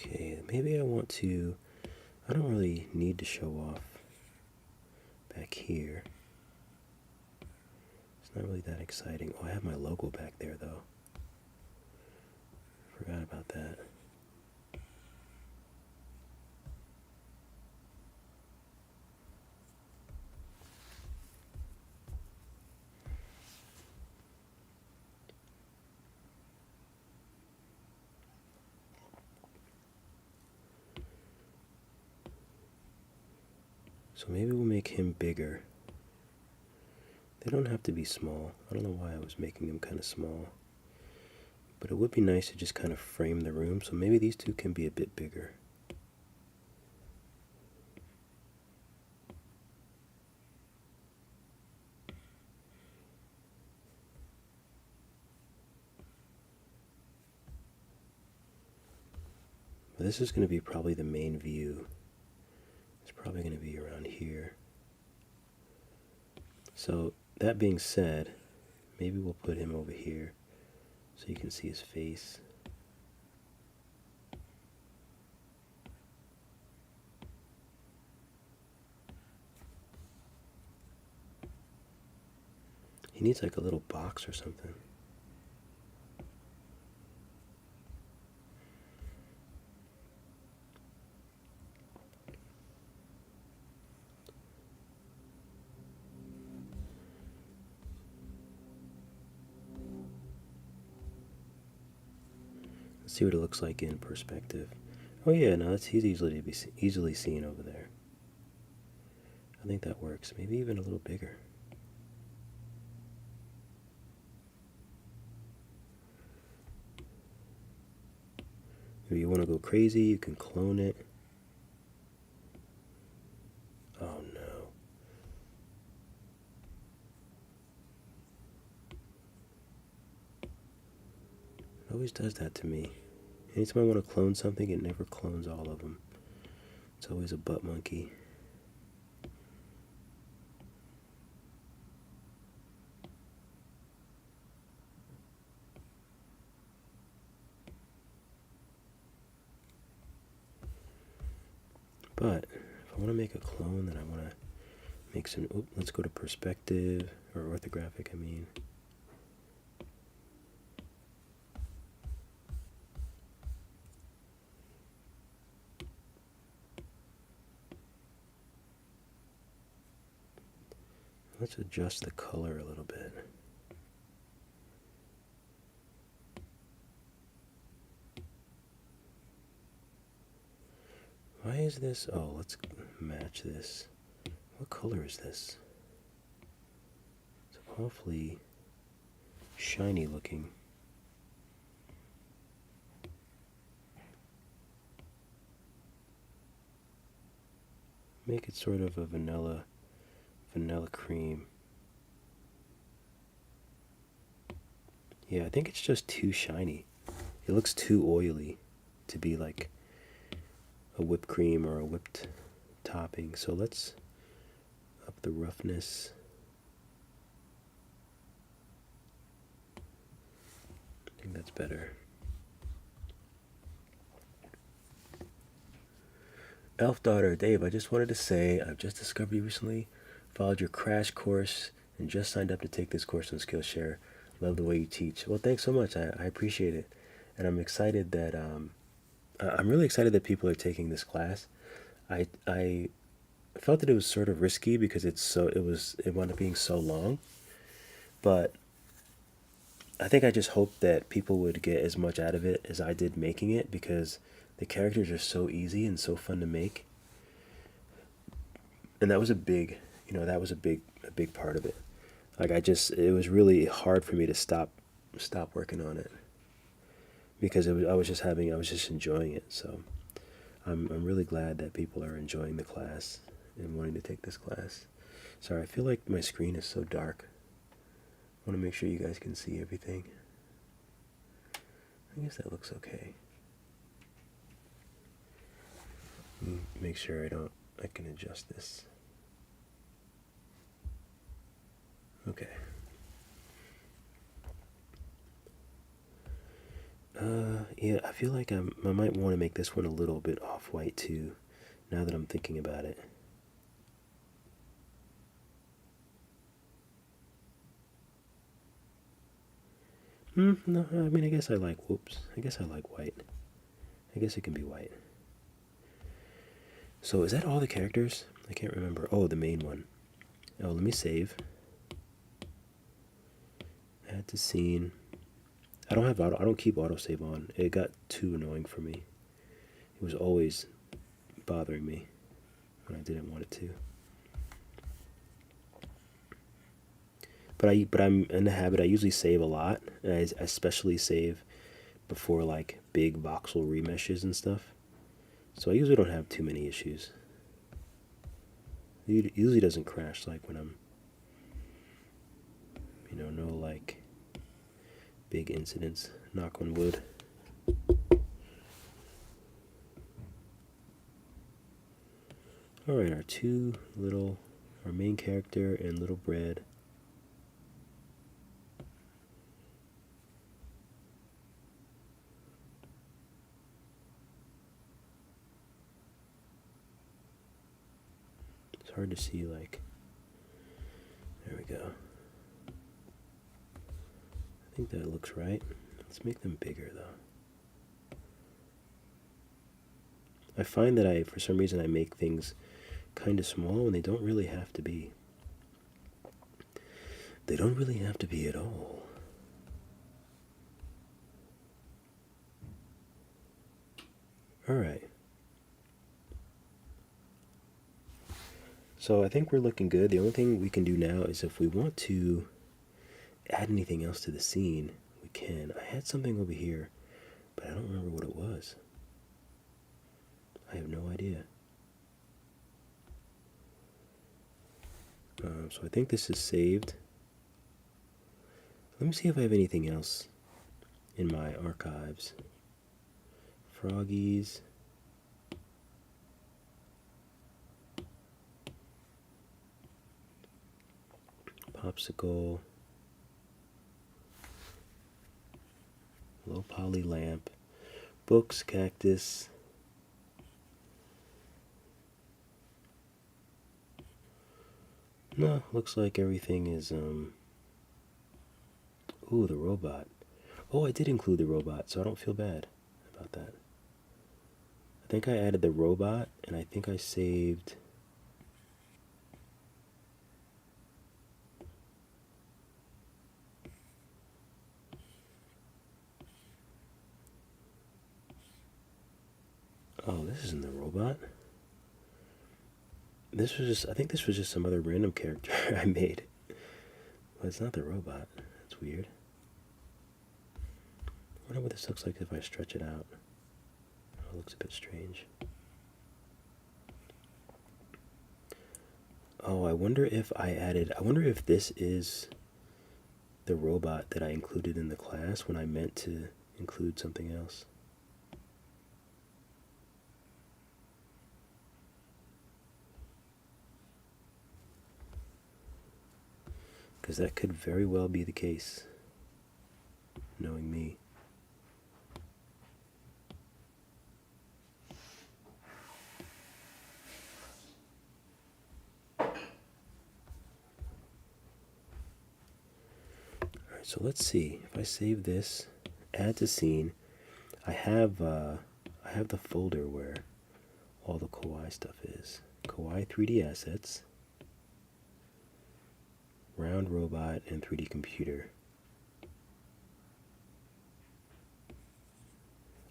Okay, maybe I want to, I don't really need to show off back here. It's not really that exciting. Oh, I have my logo back there though. Forgot about that. So maybe we'll make him bigger. They don't have to be small. I don't know why I was making them kind of small. But it would be nice to just kind of frame the room. So maybe these two can be a bit bigger. But this is going to be probably the main view. It's probably going to be around here. So that being said, maybe we'll put him over here so you can see his face. He needs like a little box or something. Let's see what it looks like in perspective. Oh yeah, no, he's easily seen over there. I think that works. Maybe even a little bigger. If you want to go crazy, you can clone it. Oh no. It always does that to me. Anytime I want to clone something, it never clones all of them. It's always a butt monkey. But if I want to make a clone, then I want to make some, let's go to perspective, or orthographic, I mean. Let's adjust the color a little bit. Why is this? Oh, let's match this. What color is this? It's awfully shiny looking. Make it sort of a vanilla cream. Yeah, I think it's just too shiny. It looks too oily to be like a whipped cream or a whipped topping. So let's up the roughness. I think that's better. Elf Daughter, Dave, I just wanted to say I've just discovered you recently, followed your crash course, and just signed up to take this course on Skillshare. Love the way you teach. Well, thanks so much. I appreciate it. And I'm excited that, I'm really excited that people are taking this class. I felt that it was sort of risky because it wound up being so long. But I think I just hoped that people would get as much out of it as I did making it, because the characters are so easy and so fun to make. And that was a big part of it. Like it was really hard for me to stop working on it, because I was just enjoying it. So I'm really glad that people are enjoying the class and wanting to take this class. Sorry, I feel like my screen is so dark. I want to make sure you guys can see everything. I guess that looks okay. Make sure I can adjust this. Okay. Yeah, I feel like I might want to make this one a little bit off-white too, now that I'm thinking about it. No, I mean, I guess I like white. I guess it can be white. So is that all the characters? I can't remember. Oh, the main one. Oh, let me save. Add to scene. I don't keep autosave on. It got too annoying for me. It was always bothering me when I didn't want it to. but I'm in the habit. I usually save a lot, and I especially save before like big voxel remeshes and stuff. So I usually don't have too many issues. It usually doesn't crash like when I'm, no like big incidents. Knock on wood. All right, our main character and little bread. It's hard to see, like, there we go. I think that looks right. Let's make them bigger though. I find that for some reason I make things kind of small and they don't really have to be. They don't really have to be at all. All right. So I think we're looking good. The only thing we can do now is if we want to add anything else to the scene, we can. I had something over here, but I don't remember what it was. I have no idea. So I think this is saved. Let me see if I have anything else in my archives. Froggies. Popsicle. Low poly lamp. Books, cactus. No, looks like everything is, ooh, the robot. Oh, I did include the robot, so I don't feel bad about that. I think I added the robot, and I think I saved... Oh, this isn't the robot. I think this was just some other random character I made. But it's not the robot. That's weird. I wonder what this looks like if I stretch it out. Oh, it looks a bit strange. Oh, I wonder if this is the robot that I included in the class when I meant to include something else. Because that could very well be the case, knowing me. Alright, so let's see. If I save this, add to scene, I have the folder where all the Kawaii stuff is. Kawaii 3D assets, round robot, and 3D computer.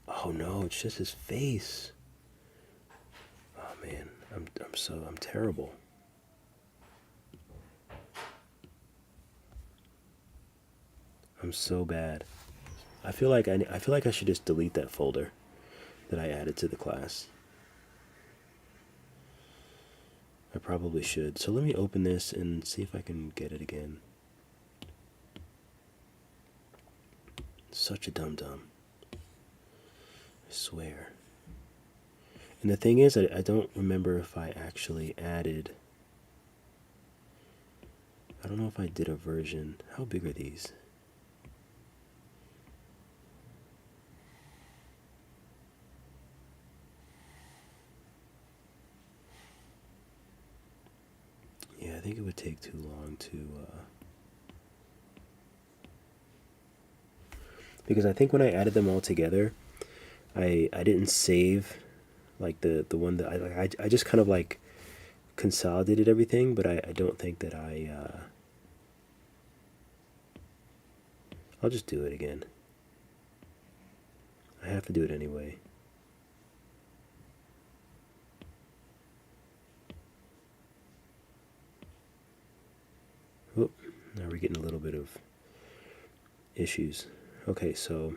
Oh no, it's just his face. Oh man, I'm terrible. I'm so bad. I feel like I should just delete that folder that I added to the class. I probably should. So let me open this and see if I can get it again. Such a dum-dum. I swear. And the thing is, I don't remember if I actually added... I don't know if I did a version. How big are these? Yeah, I think it would take too long to... Because I think when I added them all together, I didn't save like the one that I just kind of like consolidated everything, but I don't think that I'll just do it again. I have to do it anyway. Whoop, Now we're getting a little bit of issues. Okay, so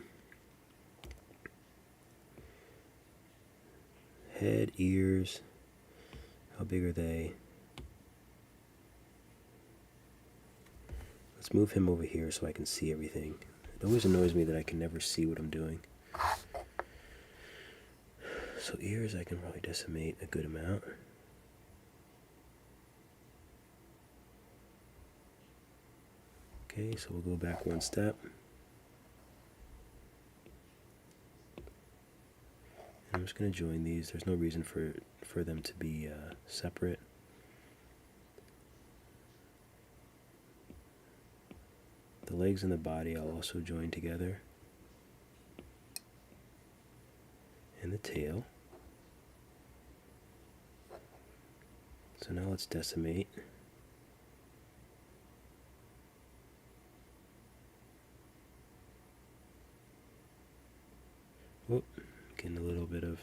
head, ears, how big are they? Let's move him over here so I can see everything. It always annoys me that I can never see what I'm doing. So ears I can probably decimate a good amount. Okay, so we'll go back one step. And I'm just going to join these. There's no reason for them to be separate. The legs and the body I'll also join together. And the tail. So now let's decimate. Whoop, getting a little bit of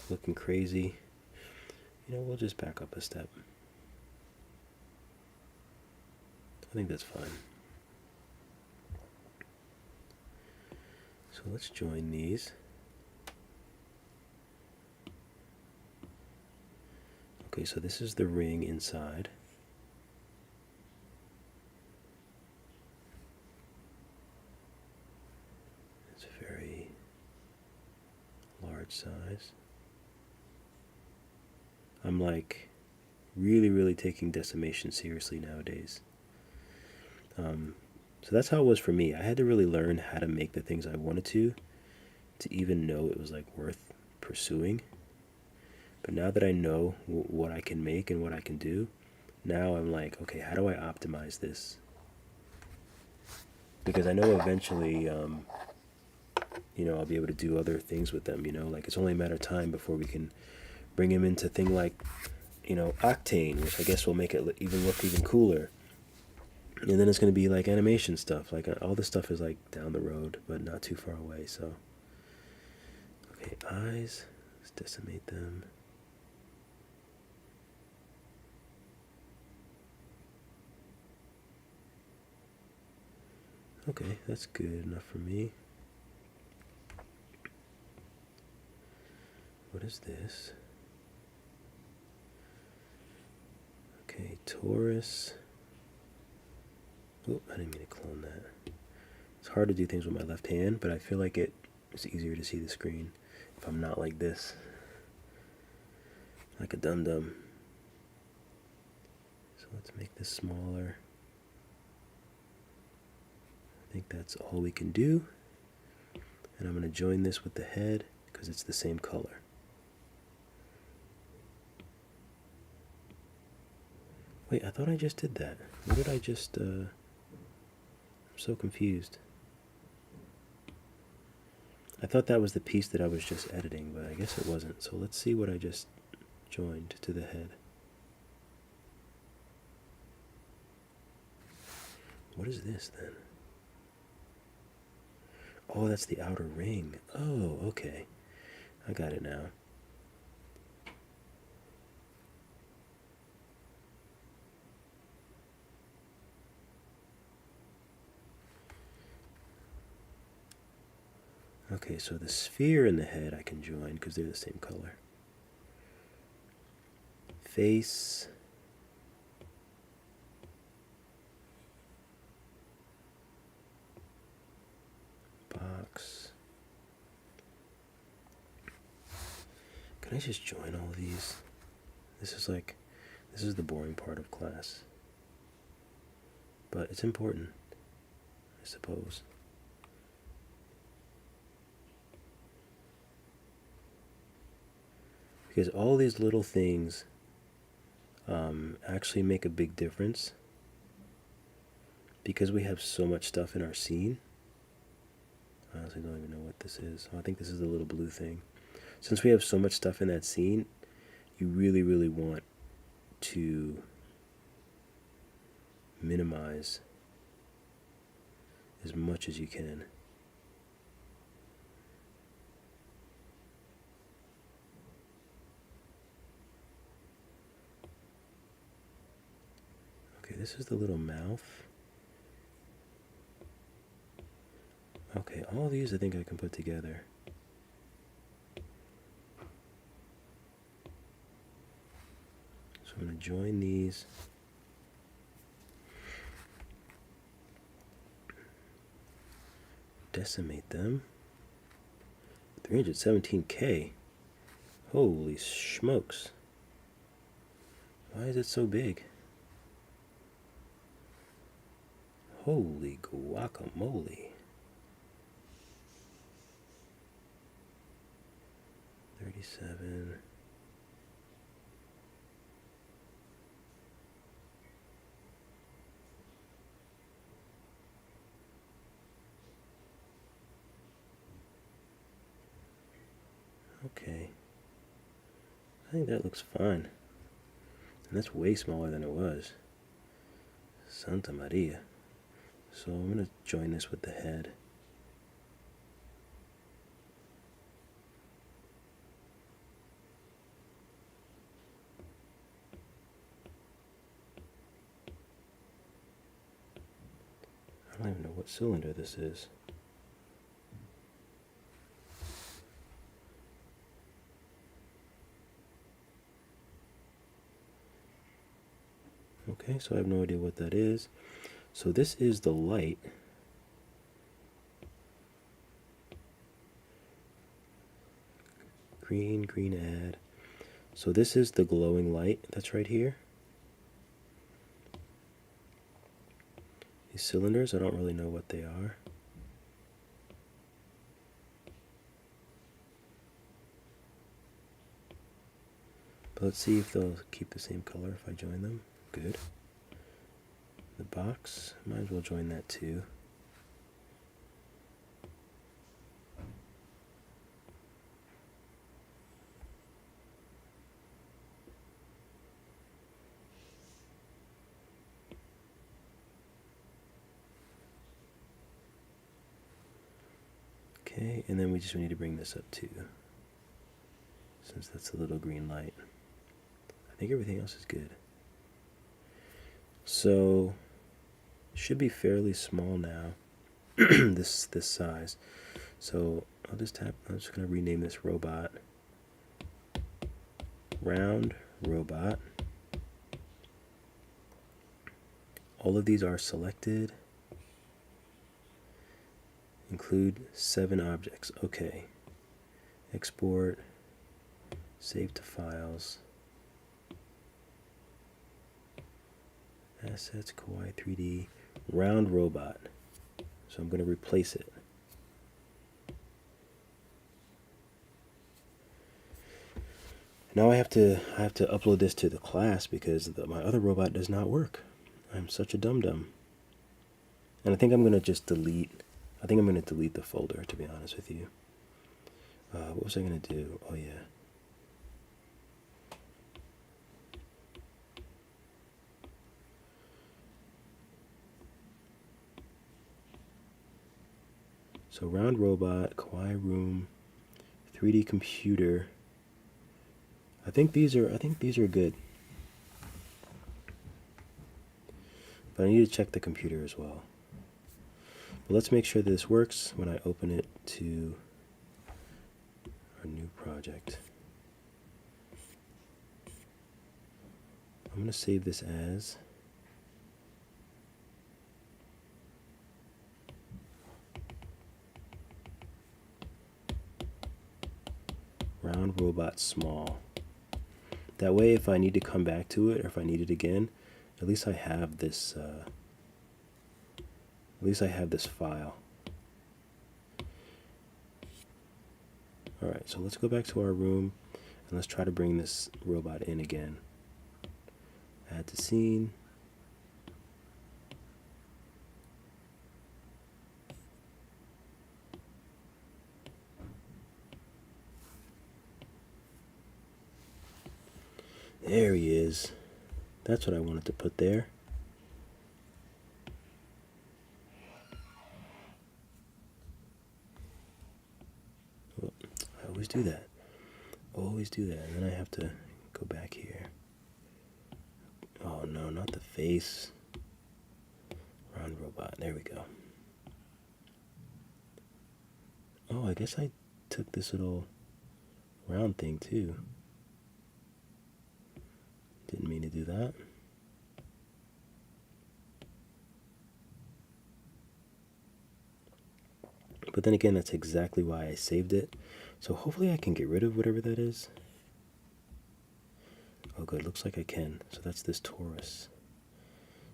looking crazy. You know, we'll just back up a step. I think that's fine. So let's join these. Okay, so this is the ring inside. It's a very large size. I'm like really taking decimation seriously nowadays. So that's how it was for me. I had to really learn how to make the things I wanted to even know it was like worth pursuing. But now that I know what I can make and what I can do, now I'm like, okay, how do I optimize this? Because I know eventually, you know, I'll be able to do other things with them, you know, like it's only a matter of time before we can bring them into thing like, you know, Octane, which I guess will make it look even cooler. And then it's going to be like animation stuff, like all this stuff is like down the road, but not too far away, so. Okay, eyes, let's decimate them. Okay, that's good enough for me. What is this? Okay, Taurus. Oh, I didn't mean to clone that. It's hard to do things with my left hand, but I feel like it's easier to see the screen if I'm not like this. Like a dum-dum. So let's make this smaller. I think that's all we can do. And I'm going to join this with the head because it's the same color. Wait, I thought I just did that. What did I just, I'm so confused. I thought that was the piece that I was just editing, but I guess it wasn't. So let's see what I just joined to the head. What is this then? Oh, that's the outer ring. Oh, okay. I got it now. Okay, so the sphere and the head I can join because they're the same color. Face. Box. Can I just join all of these? This is the boring part of class. But it's important, I suppose. Because all these little things actually make a big difference. Because we have so much stuff in our scene. I honestly don't even know what this is. Oh, I think this is the little blue thing. Since we have so much stuff in that scene, you really want to minimize as much as you can. Okay, this is the little mouth. Okay, all these I think I can put together. So I'm going to join these. Decimate them. 317K. Holy smokes. Why is it so big? Holy guacamole. 37. Okay. I think that looks fine. And that's way smaller than it was. Santa Maria. So I'm going to join this with the head. I don't even know what cylinder this is. Okay, so I have no idea what that is. So this is the light. Green add. So this is the glowing light that's right here. These cylinders, I don't really know what they are. But let's see if they'll keep the same color if I join them. Good. The box, might as well join that too. Okay, and then we just need to bring this up too, since that's a little green light. I think everything else is good. So, it should be fairly small now, this size. So, I'm just going to rename this robot. Round robot. All of these are selected. Include 7 objects. Okay. Export. Save to files. Assets, Kawaii 3D. Round robot. So I'm going to replace it. Now I have to upload this to the class because my other robot does not work. I'm such a dum-dum. And I think I'm going to just delete. I think I'm going to delete the folder, to be honest with you. What was I going to do? Oh, yeah. So round robot, Kawaii room, 3D computer. I think these are good. But I need to check the computer as well. But let's make sure that this works when I open it to our new project. I'm going to save this as round robot small. That way, if I need to come back to it, or if I need it again, at least I have this. File. All right, so let's go back to our room, and let's try to bring this robot in again. Add to scene. There he is. That's what I wanted to put there. Oh, I always do that. Always do that. And then I have to go back here. Oh no, not the face. Round robot, there we go. Oh, I guess I took this little round thing too. Didn't mean to do that. But then again, that's exactly why I saved it. So hopefully I can get rid of whatever that is. Oh good, looks like I can. So that's this torus.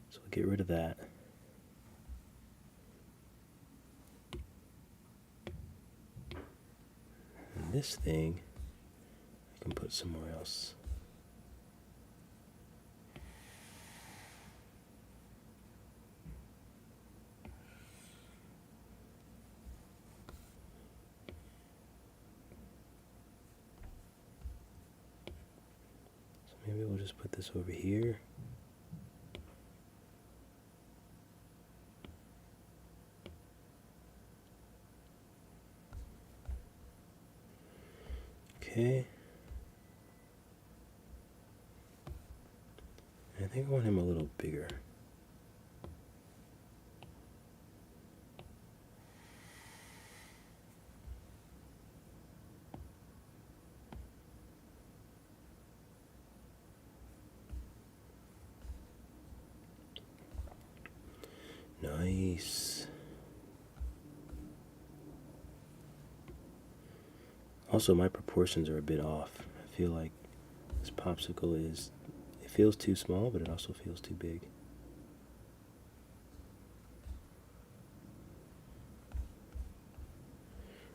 So we'll get rid of that. And this thing, I can put somewhere else. Maybe we'll just put this over here. Okay. I think I want him a little bigger. Nice. Also, my proportions are a bit off. I feel like this popsicle it feels too small, but it also feels too big.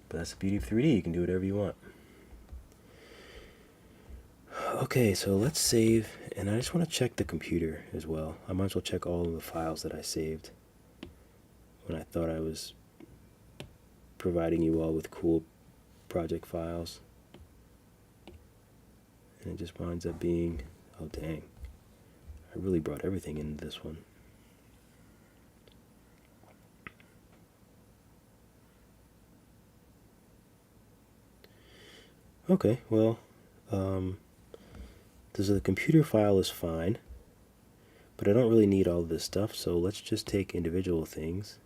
But that's the beauty of 3D, you can do whatever you want. Okay, so let's save, and I just want to check the computer as well. I might as well check all of the files that I saved when I thought I was providing you all with cool project files. And it just winds up being, oh dang, I really brought everything into this one. Okay, well, the computer file is fine, but I don't really need all of this stuff, so let's just take individual things.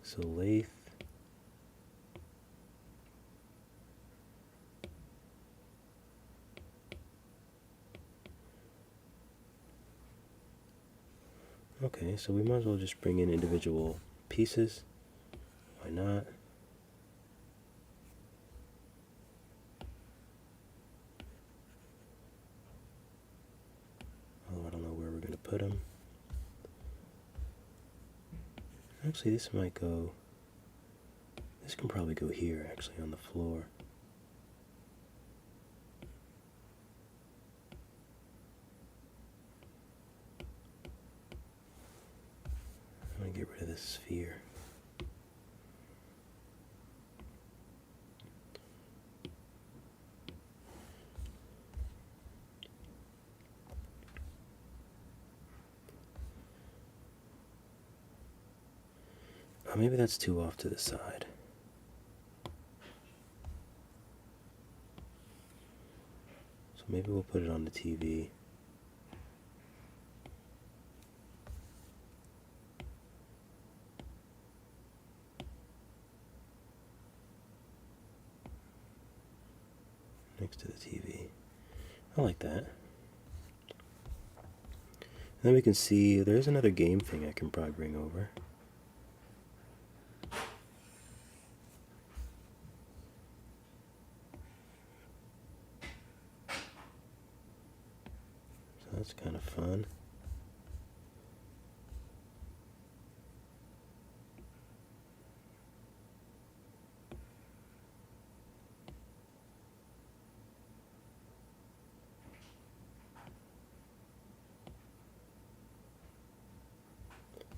So lathe. Okay, so we might as well just bring in individual pieces. Why not? Oh, I don't know where we're going to put them. Actually, this might go... This can probably go here, actually, on the floor. I'm going to get rid of this sphere. Oh, maybe that's too off to the side. So maybe we'll put it on the TV. Next to the TV. I like that. And then we can see there's another game thing I can probably bring over. So that's kind of fun.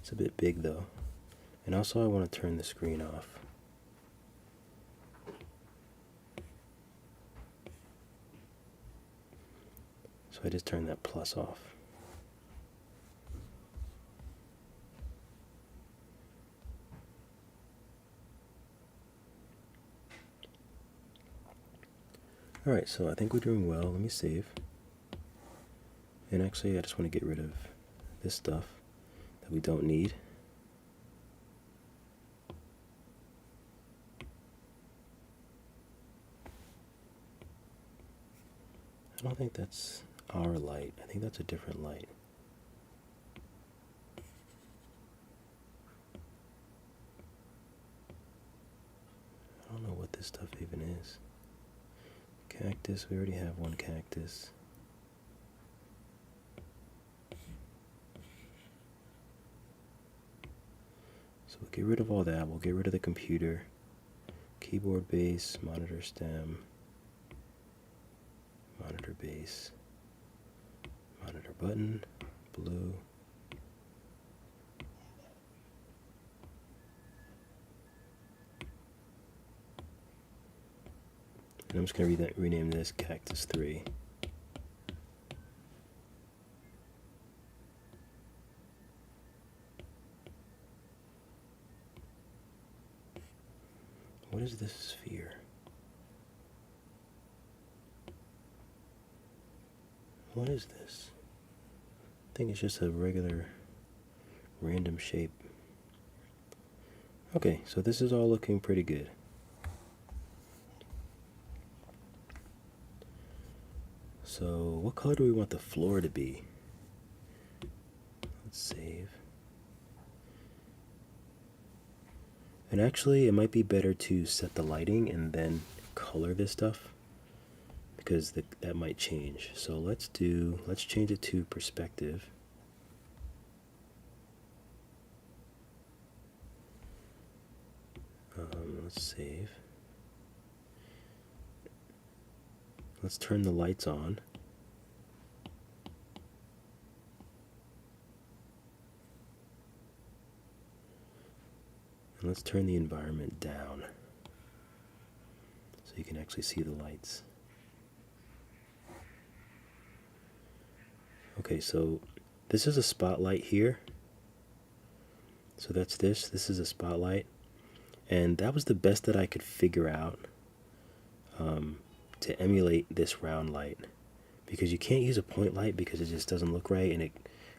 It's a bit big though. And also I want to turn the screen off. So I just turn that plus off. Alright, so I think we're doing well. Let me save. And actually, I just want to get rid of this stuff that we don't need. I don't think that's our light. I think that's a different light. I don't know what this stuff even is. Cactus, we already have one cactus. So we'll get rid of all that. We'll get rid of the computer. Keyboard base, monitor stem, monitor base, monitor button, blue. And I'm just going to rename this Cactus 3. What is this sphere? What is this? I think it's just a regular random shape. Okay, so this is all looking pretty good. So what color do we want the floor to be? Let's save. And actually, it might be better to set the lighting and then color this stuff, because that might change. So let's change it to perspective. Let's save. Let's turn the lights on. And let's turn the environment down so you can actually see the lights. Okay, so this is a spotlight here. So that's this. This is a spotlight. And that was the best that I could figure out to emulate this round light. Because you can't use a point light because it just doesn't look right, and it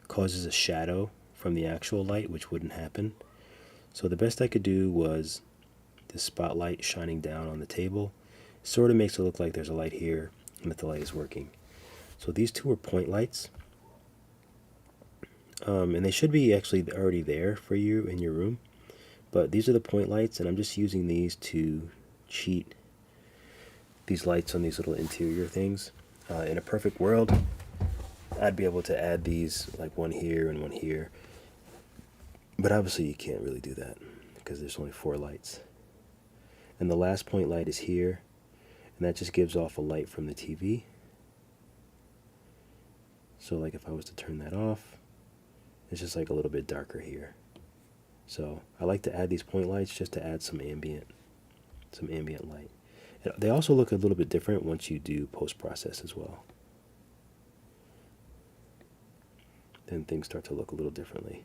causes a shadow from the actual light, which wouldn't happen. So the best I could do was the spotlight shining down on the table. Sort of makes it look like there's a light here and that the light is working. So these two are point lights. And they should be actually already there for you in your room. But these are the point lights, and I'm just using these to cheat these lights on these little interior things. In a perfect world, I'd be able to add these, like one here and one here. But obviously you can't really do that because there's only 4 lights. And the last point light is here, and that just gives off a light from the TV. So like if I was to turn that off, it's just like a little bit darker here. So I like to add these point lights just to add some ambient light. They also look a little bit different once you do post-process as well. Then things start to look a little differently.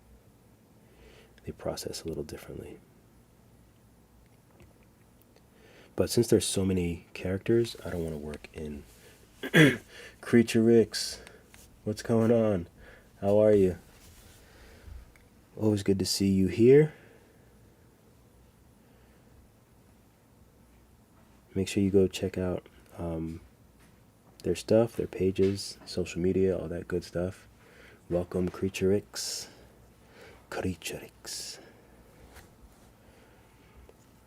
They process a little differently. But since there's so many characters, I don't want to work in Creature Ricks. What's going on? How are you? Always good to see you here. Make sure you go check out their stuff, their pages, social media, all that good stuff. Welcome, Creature Ricks. Creature Ricks.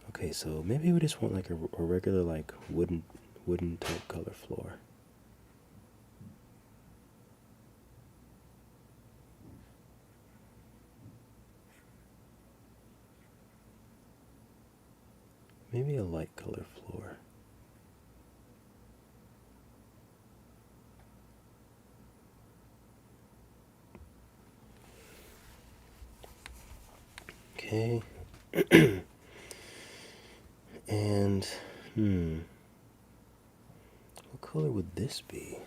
Okay, so maybe we just want like a regular like wooden type color floor. Maybe a light color floor. Okay. And, what color would this be?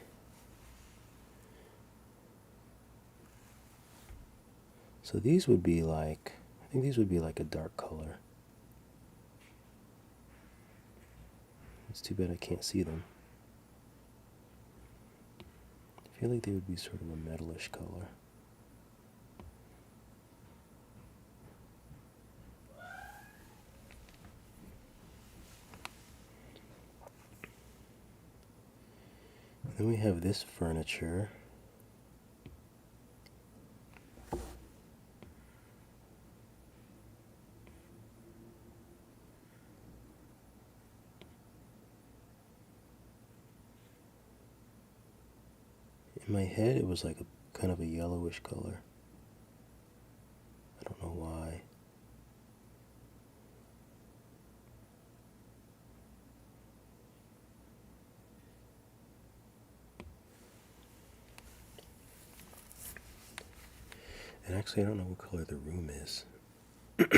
So these would be like, I think these would be like a dark color. It's too bad I can't see them. feel like they would be sort of a metalish color. Then we have this furniture. In my head, it was like a kind of a yellowish color. I don't know why. And actually, I don't know what color the room is. What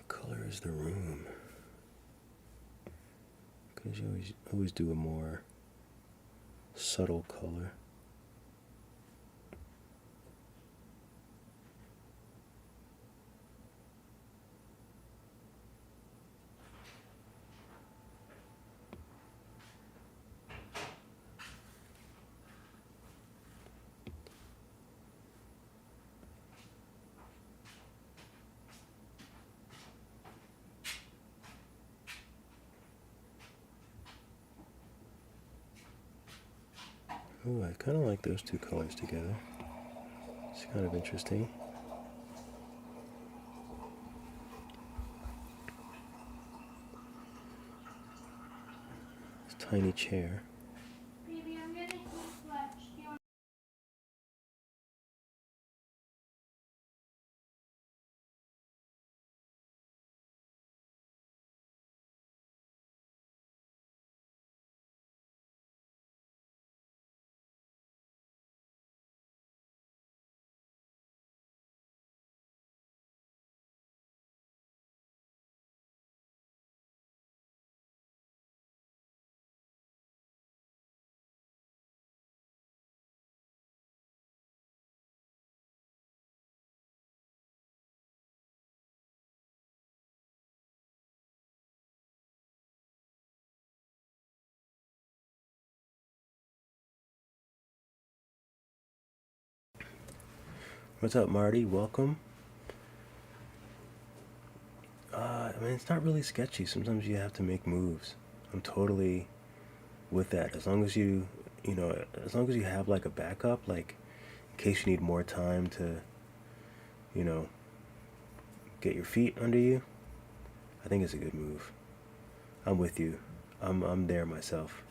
color is the room? Because you always do a more subtle color. Oh, I kind of like those two colors together. It's kind of interesting. This tiny chair. Baby, I'm gonna eat lunch. Do you want What's up, Marty? Welcome. I mean, it's not really sketchy. Sometimes you have to make moves. I'm totally with that. As long as you know, as long as you have like a backup, like in case you need more time to, you know, get your feet under you, I think it's a good move. I'm with you. I'm there myself,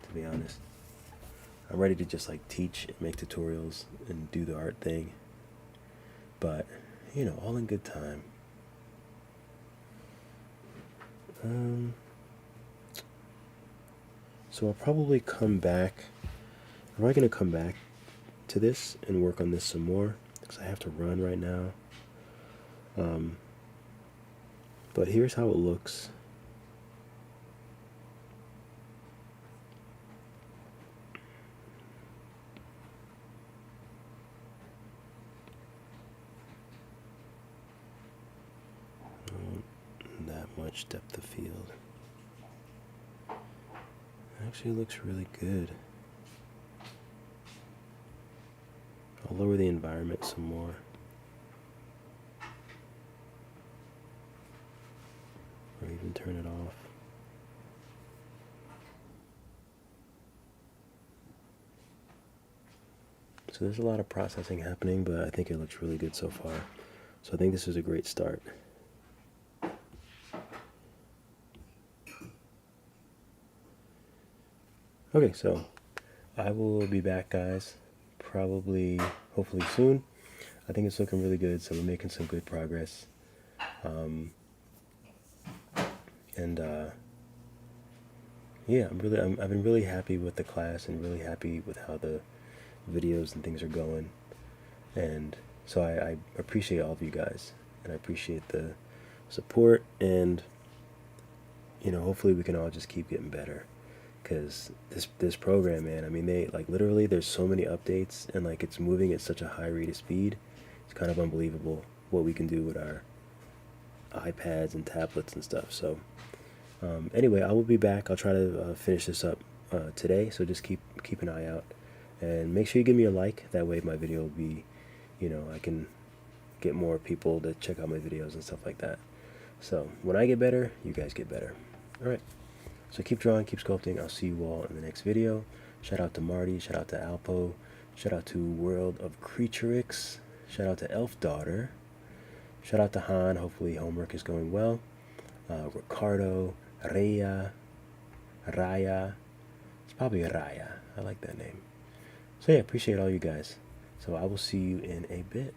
to be honest. I'm ready to just like teach and make tutorials and do the art thing. But, you know, all in good time. So I'll probably come back. I'm probably going to come back to this and work on this some more because I have to run right now. But here's how it looks. That much depth of field. Actually looks really good. I'll lower the environment some more. Or even turn it off. So there's a lot of processing happening, but I think it looks really good so far. So I think this is a great start. Okay, so I will be back, guys, probably, hopefully soon. I think it's looking really good, so we're making some good progress. Yeah, I've been really happy with the class and really happy with how the videos and things are going. And so I appreciate all of you guys, and I appreciate the support, and, you know, hopefully we can all just keep getting better. Because this program, man, I mean, they, like, literally, there's so many updates, and, like, it's moving at such a high rate of speed. It's kind of unbelievable what we can do with our iPads and tablets and stuff. So Anyway, I will be back. I'll try to finish this up today, so just keep an eye out, and make sure you give me a like. That way my video will be, I can get more people to check out my videos and stuff like that. So when I get better, you guys get better. Alright, so keep drawing, keep sculpting. I'll see you all in the next video. Shout out to Marty, shout out to Alpo, shout out to World of Creaturix, shout out to Elf Daughter, shout out to Han, hopefully homework is going well, Ricardo, Raya, it's probably Raya, I like that name. So yeah, appreciate all you guys. So I will see you in a bit.